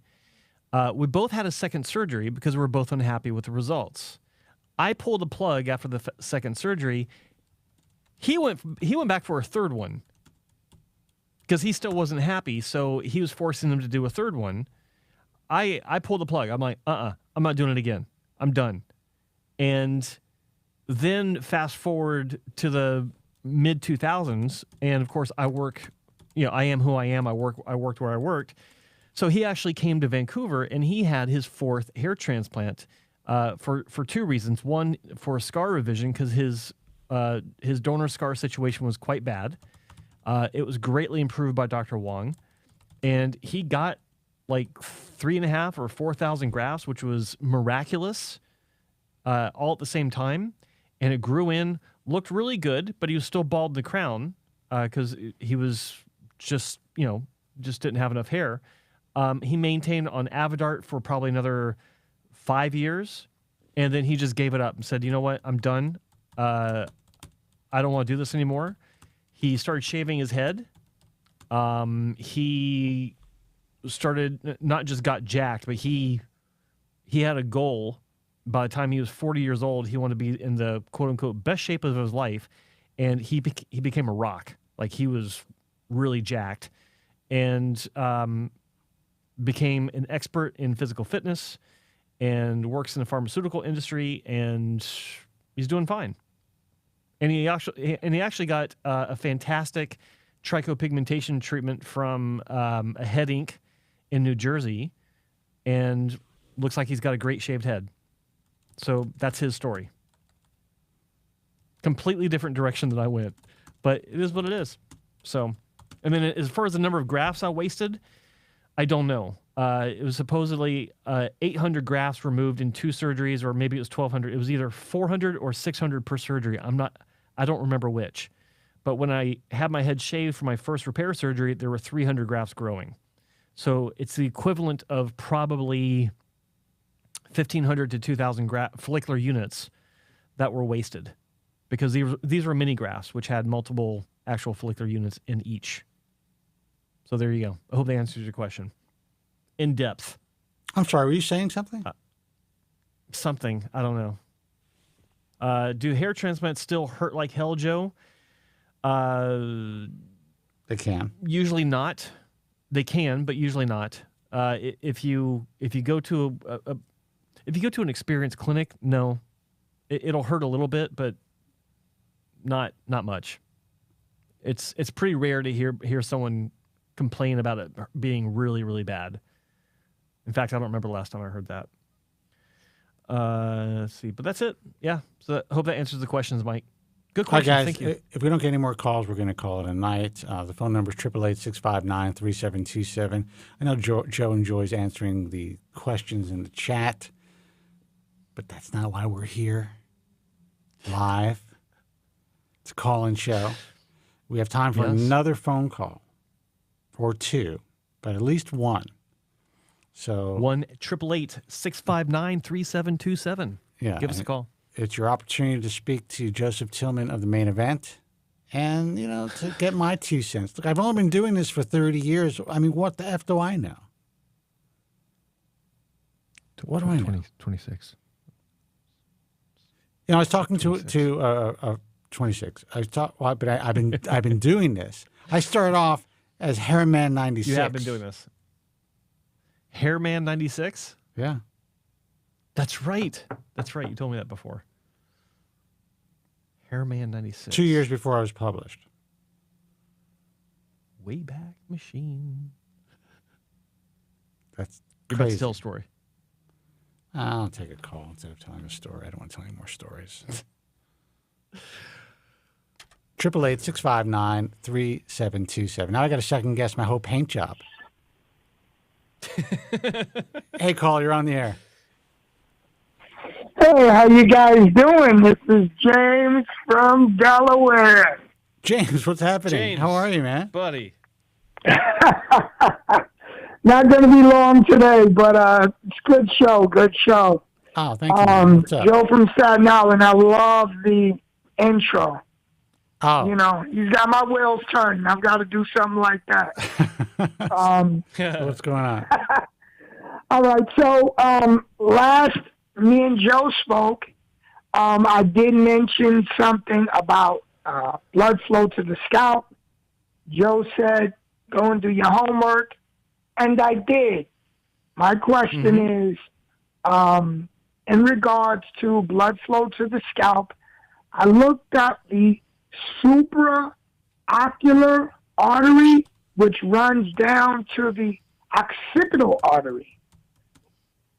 We both had a second surgery because we were both unhappy with the results. I pulled the plug after the second surgery. He went back for a third one because he still wasn't happy, so he was forcing them to do a third one. I pulled the plug. I'm like, I'm not doing it again. I'm done. And then fast forward to the mid-2000s, and of course I work, I am who I am. I worked where I worked. So he actually came to Vancouver, and he had his fourth hair transplant for two reasons. One, for a scar revision, because his donor scar situation was quite bad. It was greatly improved by Dr. Wong, and he got like 3,500 or 4,000 grafts, which was miraculous, all at the same time. And it grew in, looked really good, but he was still bald in the crown because he was just didn't have enough hair. He maintained on Avodart for probably another 5 years, and then he just gave it up and said, you know what, I'm done. I don't want to do this anymore. He started shaving his head. He started, not just got jacked, but he had a goal. By the time he was 40 years old, he wanted to be in the quote-unquote best shape of his life, and he became a rock. Like, he was really jacked, and became an expert in physical fitness and works in the pharmaceutical industry, and he's doing fine. And he actually got a fantastic trichopigmentation treatment from a head ink in New Jersey, and looks like he's got a great shaved head. So that's his story. Completely different direction than I went, but it is what it is. So, and then as far as the number of grafts I wasted, I don't know. It was supposedly 800 grafts removed in 2 surgeries, or maybe it was 1,200. It was either 400 or 600 per surgery. I don't remember which. But when I had my head shaved for my first repair surgery, there were 300 grafts growing. So it's the equivalent of probably 1,500 to 2,000 follicular units that were wasted, because these were mini grafts, which had multiple actual follicular units in each. So there you go. I hope that answers your question. In depth. I'm sorry, were you saying something? Something. I don't know. Do hair transplants still hurt like hell, Joe? They can. Usually not. They can, but usually not. If you go to if you go to an experienced clinic, no, it'll hurt a little bit, but not much. It's pretty rare to hear someone complain about it being really, really bad. In fact, I don't remember the last time I heard that. Let's see, but that's it. Yeah. So I hope that answers the questions, Mike. Good question. Hi, guys. Thank you. If we don't get any more calls, we're going to call it a night. The phone number is 888-659-3727. I know Joe enjoys answering the questions in the chat, but that's not why we're here live. It's a call-in show. We have time for another phone call or two, but at least one. So 1-888-659-3727. Yeah, give us a call. It's your opportunity to speak to Joseph Tillman of the Main Event, and to get my 2 cents. Look, I've only been doing this for 30 years. I mean, what the F do I know? What do I know? 26. I was talking to 26. But I've been doing this. I started off as Hairman 96. You have been doing this. Hairman 96? Yeah. That's right. That's right. You told me that before. Hairman 96. 2 years before I was published. Wayback Machine. That's You're about crazy. to tell a story. I'll take a call instead of telling a story. I don't want to tell any more stories. 888-659-3727. Now I got to second guess my whole paint job. Hey, call, you're on the air. Hey, how you guys doing? This is James from Delaware. James, what's happening? James, how are you, man? Buddy. Not going to be long today, but it's a good show, good show. Oh, thank you. What's up? Joe from Staten Island, I love the intro. Oh. He's got my wheels turning. I've got to do something like that. What's going on? All right, so last me and Joe spoke, I did mention something about blood flow to the scalp. Joe said, go and do your homework, and I did. My question is, in regards to blood flow to the scalp, I looked up the supraocular artery, which runs down to the occipital artery.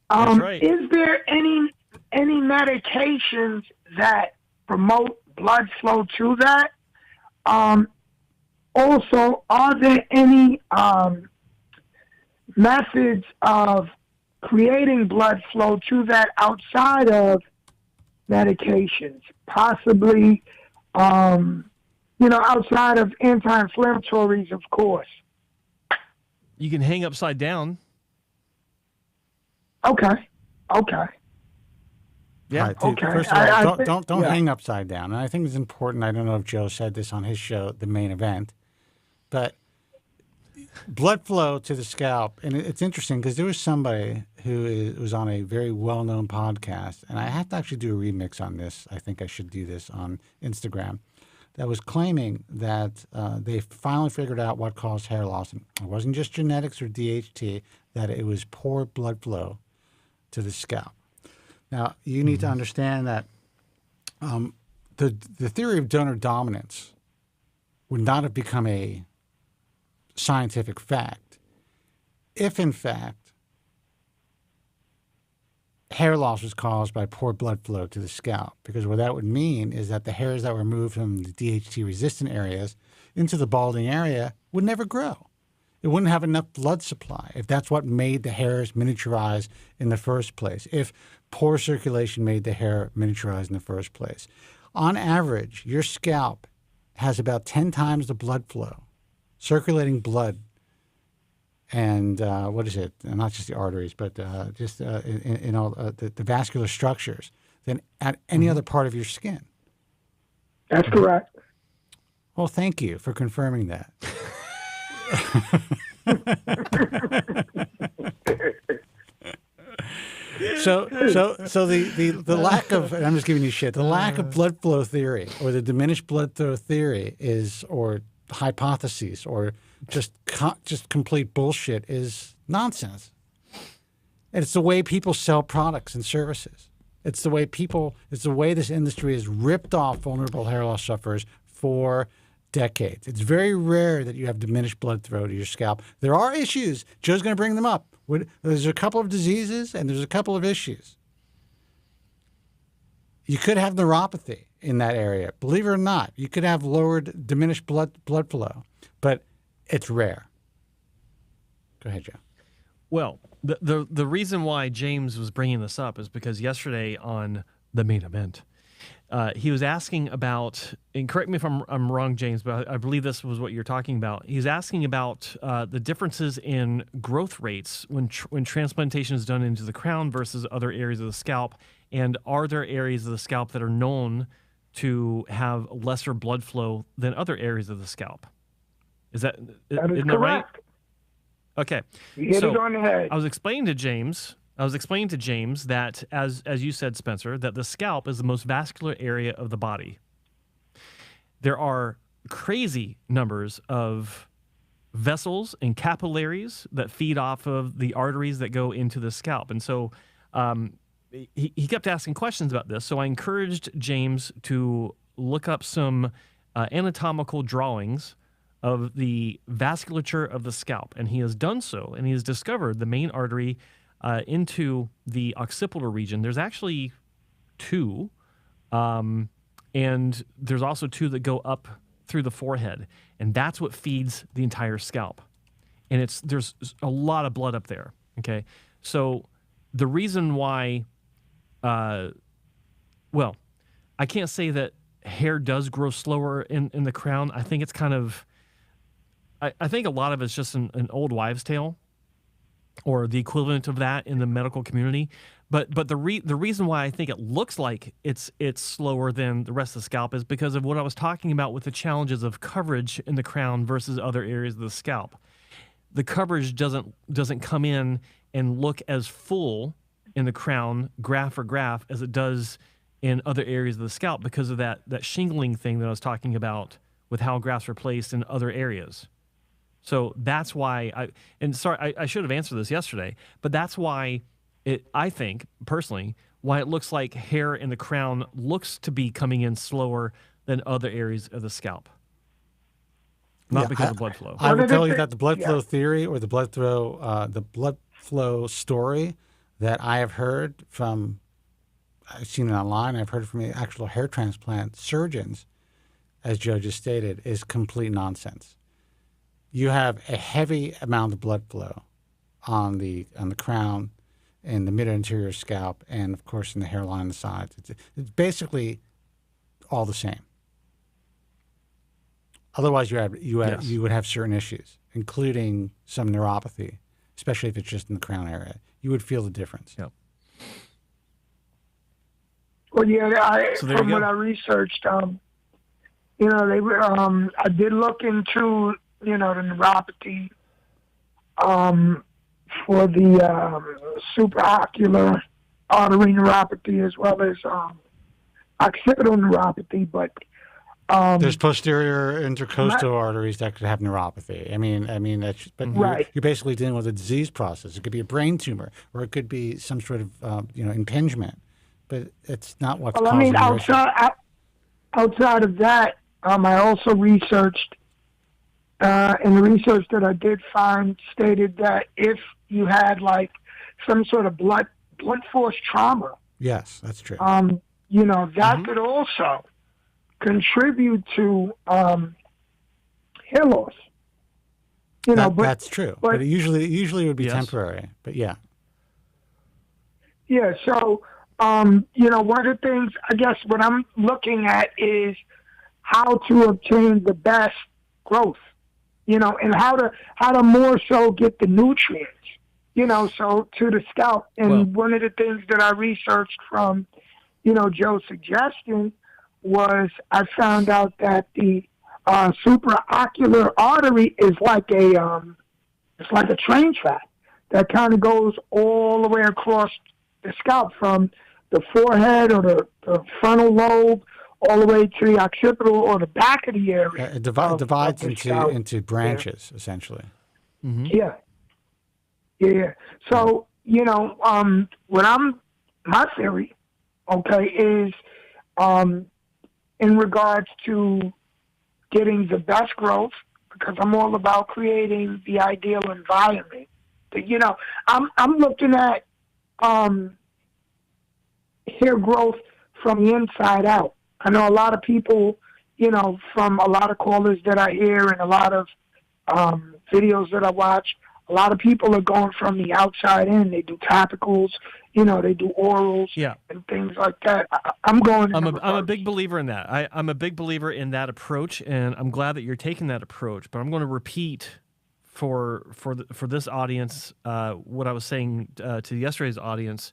That's right. Is there any medications that promote blood flow to that? Also, are there any methods of creating blood flow to that outside of medications? Possibly, outside of anti-inflammatories, of course. You can hang upside down. Okay. Yeah. Right, dude, Okay. First of all, I don't think- hang upside down. And I think it's important. I don't know if Joe said this on his show, The Main Event, but blood flow to the scalp, and it's interesting because there was somebody who was on a very well-known podcast, and I have to actually do a remix on this. I think I should do this on Instagram. That was claiming that they finally figured out what caused hair loss. And it wasn't just genetics or DHT, that it was poor blood flow to the scalp. Now, you need to understand that the the theory of donor dominance would not have become a scientific fact if, in fact, hair loss was caused by poor blood flow to the scalp. Because what that would mean is that the hairs that were moved from the DHT-resistant areas into the balding area would never grow. It wouldn't have enough blood supply if that's what made the hairs miniaturize in the first place, if poor circulation made the hair miniaturize in the first place. On average, your scalp has about 10 times the blood flow, circulating blood, and what is it? Not just the arteries, but just in all the vascular structures than at any other part of your skin. That's correct. Well, thank you for confirming that. So the lack of, and I'm just giving you shit, the lack of blood flow theory or the diminished blood flow theory is, or hypotheses, or just complete bullshit is nonsense. And it's the way people sell products and services. It's the way this industry has ripped off vulnerable hair loss sufferers for decades. It's very rare that you have diminished blood flow to your scalp. There are issues. Joe's going to bring them up. There's a couple of diseases and there's a couple of issues. You could have neuropathy in that area. Believe it or not, you could have lowered, diminished blood flow, but it's rare. Go ahead, Joe. Well, the reason why James was bringing this up is because yesterday on the main event, he was asking about, and correct me if I'm wrong, James, but I believe this was what you're talking about. He's asking about the differences in growth rates when transplantation is done into the crown versus other areas of the scalp, and are there areas of the scalp that are known to have lesser blood flow than other areas of the scalp? That is isn't that right? Okay. You hit it on the head. I was explaining to James that, as you said, Spencer, that the scalp is the most vascular area of the body. There are crazy numbers of vessels and capillaries that feed off of the arteries that go into the scalp. And so he kept asking questions about this. So I encouraged James to look up some anatomical drawings of the vasculature of the scalp. And he has done so, and he has discovered the main artery into the occipital region. There's actually two, and there's also two that go up through the forehead, and that's what feeds the entire scalp. And there's a lot of blood up there. Okay, so the reason why, well, I can't say that hair does grow slower in the crown. I think it's kind of, I think a lot of it's just an old wives' tale, or the equivalent of that in the medical community. But the reason why I think it looks like it's slower than the rest of the scalp is because of what I was talking about with the challenges of coverage in the crown versus other areas of the scalp. The coverage doesn't come in and look as full in the crown, graft for graft, as it does in other areas of the scalp because of that shingling thing that I was talking about with how grafts are placed in other areas. So that's why I should have answered this yesterday, but that's why I think, personally, why it looks like hair in the crown looks to be coming in slower than other areas of the scalp. Not because of blood flow. I will tell you that the blood flow theory, or the blood flow story that I have heard from, I've seen it online, I've heard from the actual hair transplant surgeons, as Joe just stated, is complete nonsense. You have a heavy amount of blood flow on the crown, in the mid-anterior scalp, and of course in the hairline on the sides. It's basically all the same. Otherwise, you would have certain issues, including some neuropathy, especially if it's just in the crown area. You would feel the difference. Yep. Well, yeah, from what I researched, they were. I did look into the neuropathy for the supraocular artery neuropathy, as well as occipital neuropathy, but there's posterior intercostal arteries that could have neuropathy. I mean that's, but right. You're basically dealing with a disease process. It could be a brain tumor, or it could be some sort of impingement, but it's not what's causing the issue. outside of that, I also researched, and the research that I did find stated that if you had like some sort of blunt force trauma, Yes, that's true. that could also contribute to hair loss. That's true. But it usually would be Yes. temporary. But yeah. Yeah, so, one of the things, I guess, what I'm looking at is how to obtain the best growth, and how to more so get the nutrients, so to the scalp. And one of the things that I researched from, Joe's suggestion was I found out that the supraocular artery is like a train track that kind of goes all the way across the scalp from the forehead or the frontal lobe all the way to the occipital or the back of the area. It divides scalp. into branches, essentially. Mm-hmm. Yeah. So, my theory, is in regards to getting the best growth, because I'm all about creating the ideal environment. I'm looking at hair growth from the inside out. I know a lot of people, from a lot of callers that I hear and a lot of videos that I watch, a lot of people are going from the outside in. They do topicals, they do orals and things like that. I'm a big believer in that. I'm a big believer in that approach, and I'm glad that you're taking that approach. But I'm going to repeat for this audience what I was saying to yesterday's audience.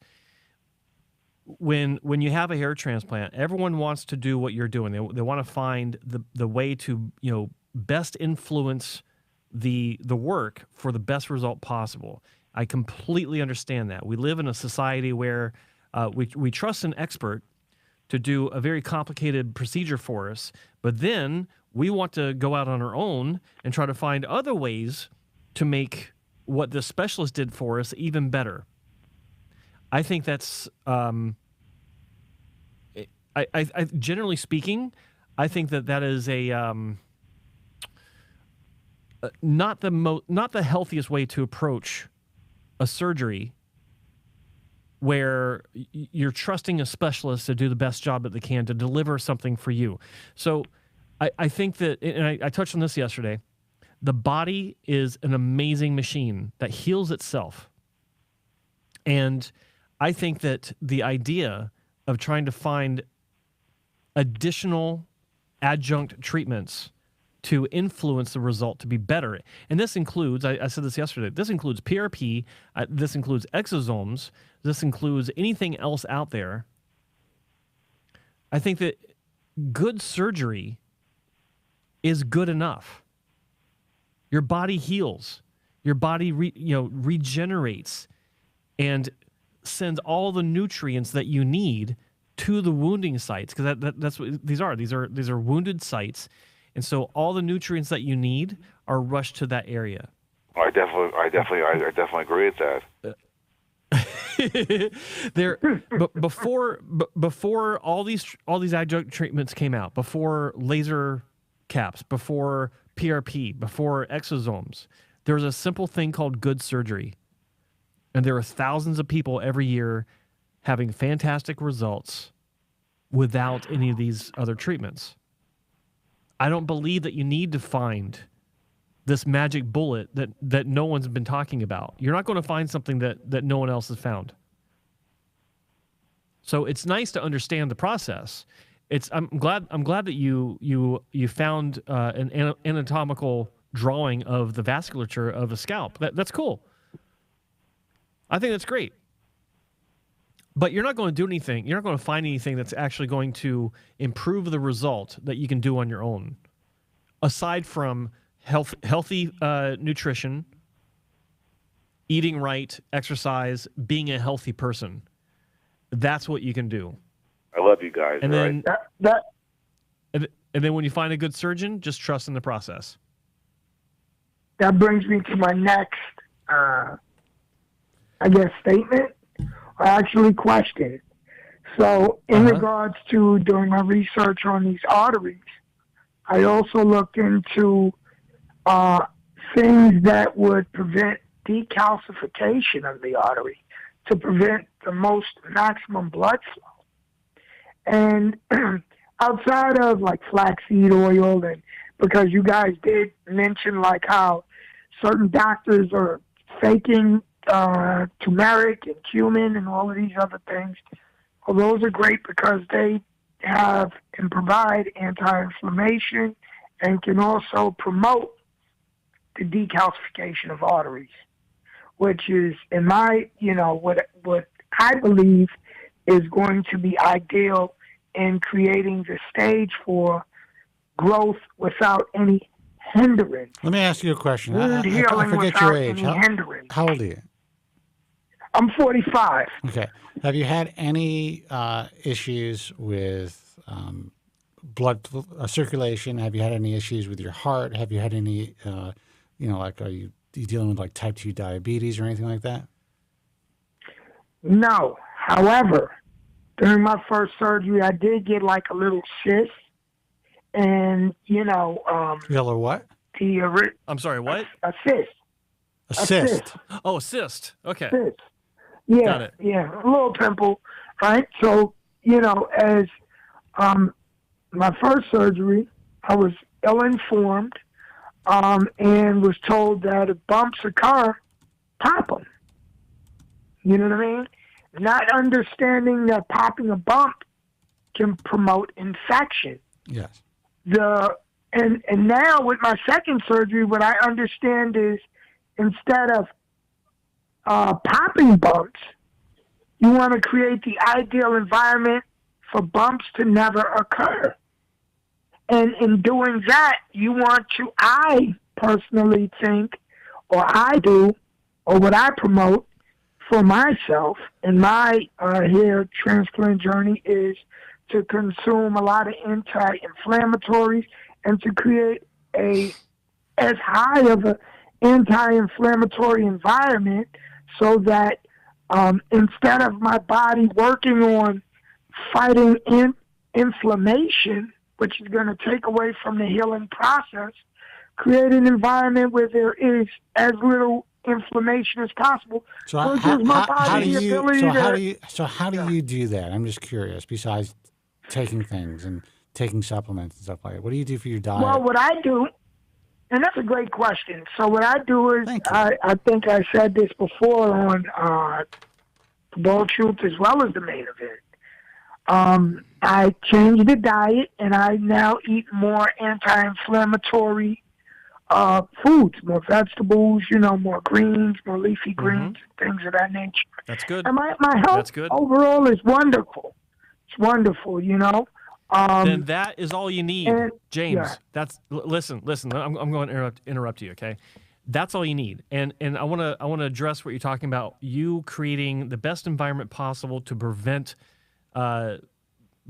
When you have a hair transplant, everyone wants to do what you're doing. They want to find the way to best influence the work for the best result possible. I completely understand that. We live in a society where we trust an expert to do a very complicated procedure for us, but then we want to go out on our own and try to find other ways to make what the specialist did for us even better. I think that's, I generally speaking, I think that is a not the healthiest way to approach a surgery where you're trusting a specialist to do the best job that they can to deliver something for you. So I think that, and I touched on this yesterday, the body is an amazing machine that heals itself. And I think that the idea of trying to find additional adjunct treatments to influence the result to be better, and this includes, I said this yesterday, this includes PRP, this includes exosomes, this includes anything else out there. I think that good surgery is good enough. Your body heals. Your body regenerates and sends all the nutrients that you need to the wounding sites, because that's what these are. These are wounded sites, and so all the nutrients that you need are rushed to that area. I definitely agree with that. Before all these adjunct treatments came out, before laser caps, before PRP, before exosomes, there was a simple thing called good surgery. And there are thousands of people every year having fantastic results without any of these other treatments. I don't believe that you need to find this magic bullet that no one's been talking about. You're not going to find something that no one else has found. So it's nice to understand the process. I'm glad that you found an anatomical drawing of the vasculature of a scalp. That's cool. I think that's great. But you're not going to do anything. You're not going to find anything that's actually going to improve the result that you can do on your own, aside from healthy nutrition, eating right, exercise, being a healthy person. That's what you can do. I love you guys. And then that and then when you find a good surgeon, just trust in the process. That brings me to my next, statement, or actually question. So in regards to doing my research on these arteries, I also looked into things that would prevent decalcification of the artery to prevent the most maximum blood flow. And outside of like flaxseed oil, and because you guys did mention like how certain doctors are faking turmeric and cumin and all of these other things, well, those are great because they have and provide anti-inflammation and can also promote the decalcification of arteries, which is, in my, what I believe is going to be ideal in creating the stage for growth without any hindrance. Let me ask you a question. Wound I healing forget without your age. any hindrance. How old are you? I'm 45. Okay. Have you had any issues with blood circulation? Have you had any issues with your heart? Have you had any, like, are you dealing with like type 2 diabetes or anything like that? No. However, during my first surgery, I did get like a little cyst. And, Yellow what? I'm sorry, what? A cyst. A cyst. Oh, a cyst. Okay. Cyst. Yeah, Got it. yeah, a little pimple, right? So, as my first surgery, I was ill-informed and was told that if bumps occur, pop them. You know what I mean? Not understanding that popping a bump can promote infection. Yes. And now with my second surgery, what I understand is instead of popping bumps, you want to create the ideal environment for bumps to never occur. And in doing that, you want to, I personally think, or I do, or what I promote for myself in my hair transplant journey is to consume a lot of anti-inflammatories and to create as high of an anti-inflammatory environment so that instead of my body working on fighting inflammation, which is going to take away from the healing process, create an environment where there is as little inflammation as possible. So how do you do that? I'm just curious. Besides taking things and taking supplements and stuff like that, what do you do for your diet? Well, what I do, and that's a great question. So what I do is, I think I said this before on the Bold Truth as well as the main event. I changed the diet, and I now eat more anti-inflammatory foods, more vegetables, more greens, more leafy greens, things of that nature. That's good. And my health overall is wonderful. It's wonderful, then that is all you need, James. Yeah. That's listen. I'm going to interrupt you, okay? That's all you need, and I want to address what you're talking about. You creating the best environment possible to prevent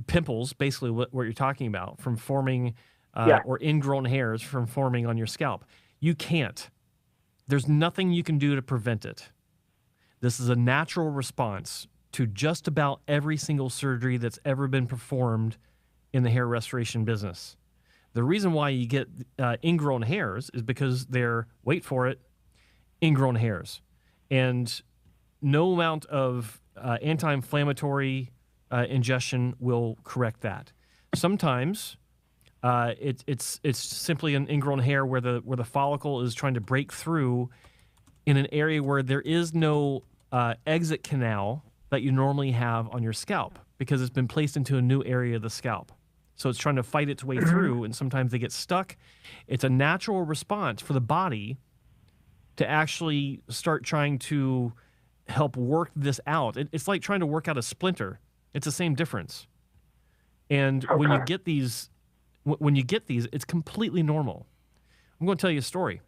pimples, basically what you're talking about, from forming or ingrown hairs from forming on your scalp. You can't. There's nothing you can do to prevent it. This is a natural response to just about every single surgery that's ever been performed in the hair restoration business. The reason why you get ingrown hairs is because they're, wait for it, ingrown hairs. And no amount of anti-inflammatory ingestion will correct that. Sometimes it's simply an ingrown hair where the follicle is trying to break through in an area where there is no exit canal that you normally have on your scalp because it's been placed into a new area of the scalp. So it's trying to fight its way through, and sometimes they get stuck. It's a natural response for the body to actually start trying to help work this out. It's like trying to work out a splinter. It's the same difference. And when you get these, it's completely normal. I'm going to tell you a story.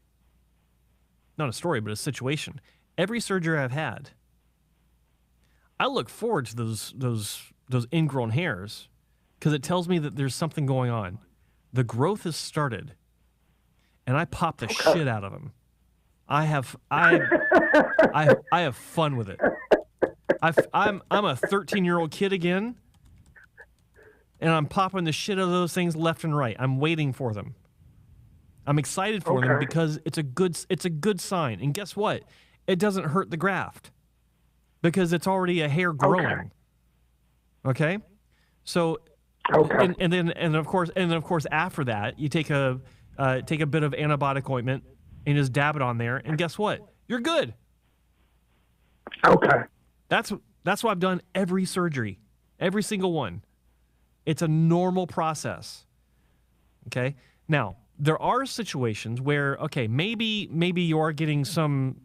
Not a story, but a situation. Every surgery I've had, I look forward to those ingrown hairs because it tells me that there's something going on. The growth has started, and I pop the shit out of them. I have fun with it. I'm a 13-year-old kid again, and I'm popping the shit out of those things left and right. I'm waiting for them. I'm excited for them because it's a good sign. And guess what? It doesn't hurt the graft because it's already a hair growing. Okay? So and then of course after that, you take a bit of antibiotic ointment and just dab it on there, and guess what? You're good. Okay. That's why I've done every surgery, every single one. It's a normal process. Okay? Now, there are situations where, okay, maybe you are getting some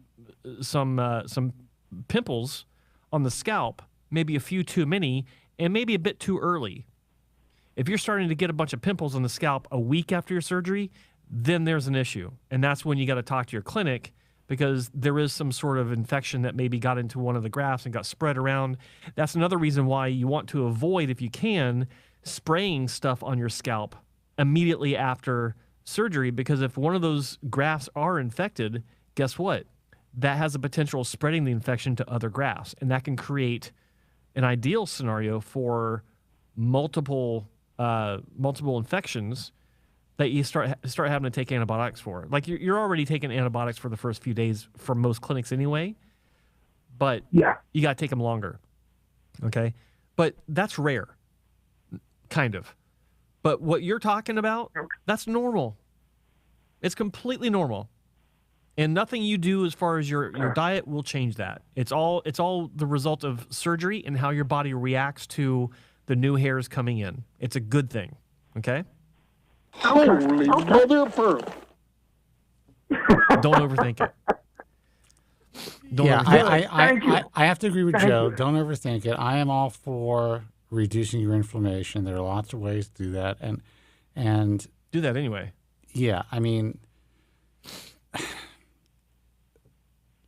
pimples on the scalp, maybe a few too many, and maybe a bit too early. If you're starting to get a bunch of pimples on the scalp a week after your surgery, then there's an issue. And that's when you got to talk to your clinic because there is some sort of infection that maybe got into one of the grafts and got spread around. That's another reason why you want to avoid, if you can, spraying stuff on your scalp immediately after surgery, because if one of those grafts are infected, guess what? That has the potential of spreading the infection to other grafts, and that can create an ideal scenario for multiple infections that you start having to take antibiotics for. Like you're already taking antibiotics for the first few days for most clinics anyway, but you got to take them longer. Okay, but that's rare, kind of. But what you're talking about, that's normal. It's completely normal. And nothing you do as far as your diet will change that. It's all the result of surgery and how your body reacts to the new hairs coming in. It's a good thing. Okay? Holy mother of Don't overthink it. I have to agree with Joe. Don't overthink it. I am all for reducing your inflammation. There are lots of ways to do that, and do that anyway. Yeah, I mean,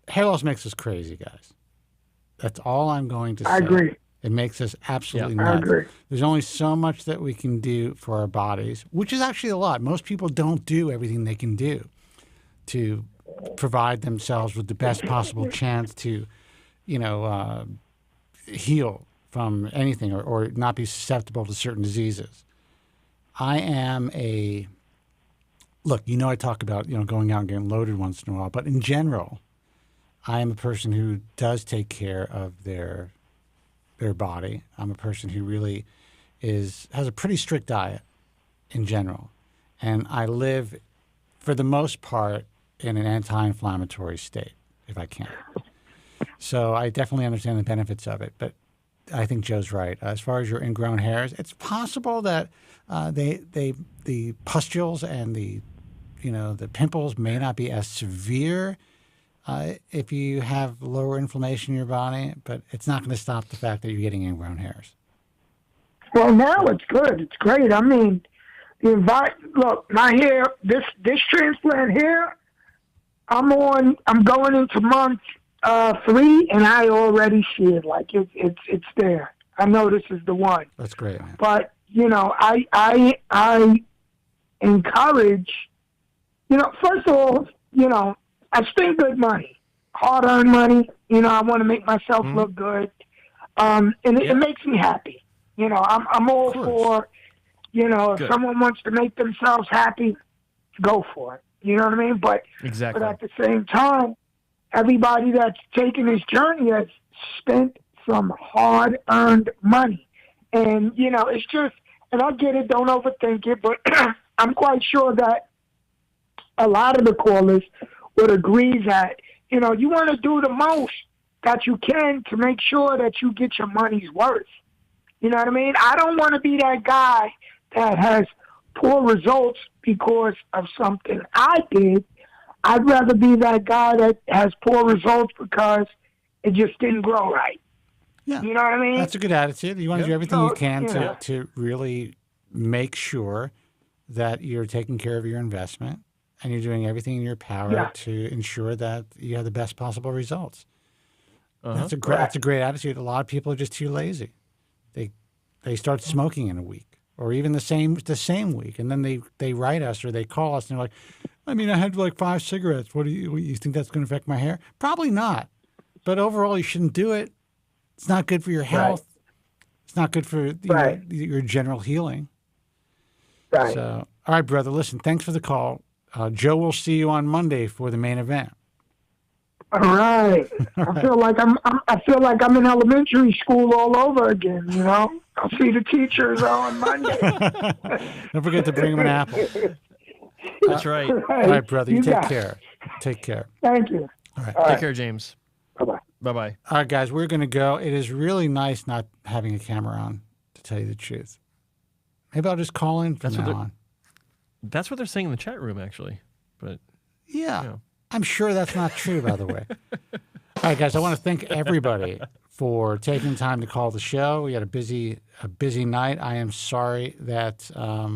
hair loss makes us crazy, guys. That's all I'm going to say. I agree. It makes us absolutely I nuts. agree. There's only so much that we can do for our bodies, which is actually a lot. Most people don't do everything they can do to provide themselves with the best possible chance to, heal from anything or not be susceptible to certain diseases. I am look, I talk about, going out and getting loaded once in a while, but in general, I am a person who does take care of their body. I'm a person who really has a pretty strict diet in general. And I live, for the most part, in an anti-inflammatory state, if I can. So I definitely understand the benefits of it. But I think Joe's right. As far as your ingrown hairs, it's possible that the pustules and the pimples may not be as severe if you have lower inflammation in your body, but it's not going to stop the fact that you're getting ingrown hairs. Well, now it's good. It's great. I mean, look, my hair, this transplant hair, I'm going into month 3, and I already see it. Like it's there. I know this is the one. That's great, man. But I encourage. First of all, I spend good money, hard-earned money. I want to make myself look good, and it makes me happy. I'm all for, if someone wants to make themselves happy, go for it. You know what I mean? But exactly. But at the same time, everybody that's taken this journey has spent some hard-earned money, and it's just. And I get it. Don't overthink it. But I'm quite sure that a lot of the callers would agree that, you want to do the most that you can to make sure that you get your money's worth. You know what I mean? I don't want to be that guy that has poor results because of something I did. I'd rather be that guy that has poor results because it just didn't grow right. Yeah. You know what I mean? That's a good attitude. You want to do everything you can to really make sure that you're taking care of your investment and you're doing everything in your power to ensure that you have the best possible results. That's a great attitude. A lot of people are just too lazy. They start smoking in a week or even the same week, and then they write us or they call us and they're like, I mean, I had like 5 cigarettes. What do you think that's going to affect my hair? Probably not. But overall, you shouldn't do it. It's not good for your health. It's not good for your general healing. Right. So, all right, brother. Listen, thanks for the call. Joe will see you on Monday for the main event. All right. I feel like I'm in elementary school all over again. You know, I'll see the teachers on Monday. Don't forget to bring them an apple. That's right. All right, brother. You take got it. care. Take care. Thank you. All right. Take care, James. Bye-bye. Bye-bye. All right, guys. We're going to go. It is really nice not having a camera on, to tell you the truth. Maybe I'll just call in from now on. That's what they're saying in the chat room, actually. But yeah. I'm sure that's not true, by the way. All right, guys, I want to thank everybody for taking time to call the show. We had a busy night. I am sorry that I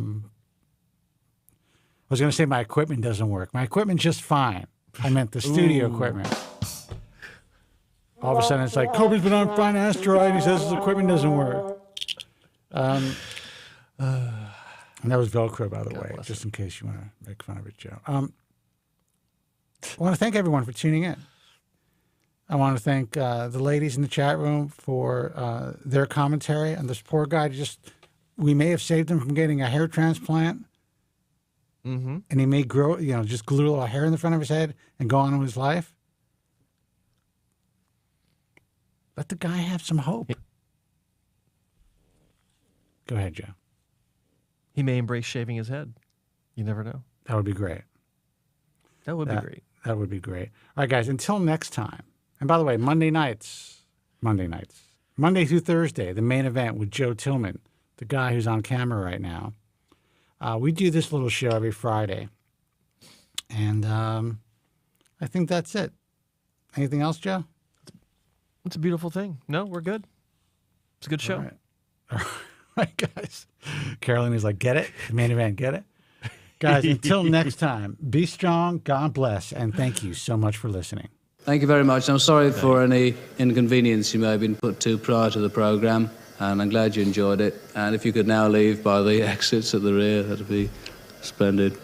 was going to say my equipment doesn't work. My equipment's just fine. I meant the studio equipment. All of a sudden, it's like, Kobren's been on Finasteride. He says his equipment doesn't work. And that was Velcro, by the way, just in case you want to make fun of it, Joe. I want to thank everyone for tuning in. I want to thank the ladies in the chat room for their commentary on this poor guy. We may have saved him from getting a hair transplant. Mm-hmm. And he may grow, just glue a little hair in the front of his head and go on with his life. Let the guy have some hope. Go ahead, Joe. He may embrace shaving his head. You never know. That would be great. That would be great. That would be great. All right, guys, until next time. And by the way, Monday through Thursday, the main event with Joe Tillman, the guy who's on camera right now. We do this little show every Friday. And I think that's it. Anything else, Joe? It's a beautiful thing. No, we're good. It's a good show. All right, guys. Carolyn is like, get it? The main event, get it? Guys, until next time, be strong, God bless, and thank you so much for listening. Thank you very much. I'm sorry for any inconvenience you may have been put to prior to the programme, and I'm glad you enjoyed it. And if you could now leave by the exits at the rear, that'd be splendid.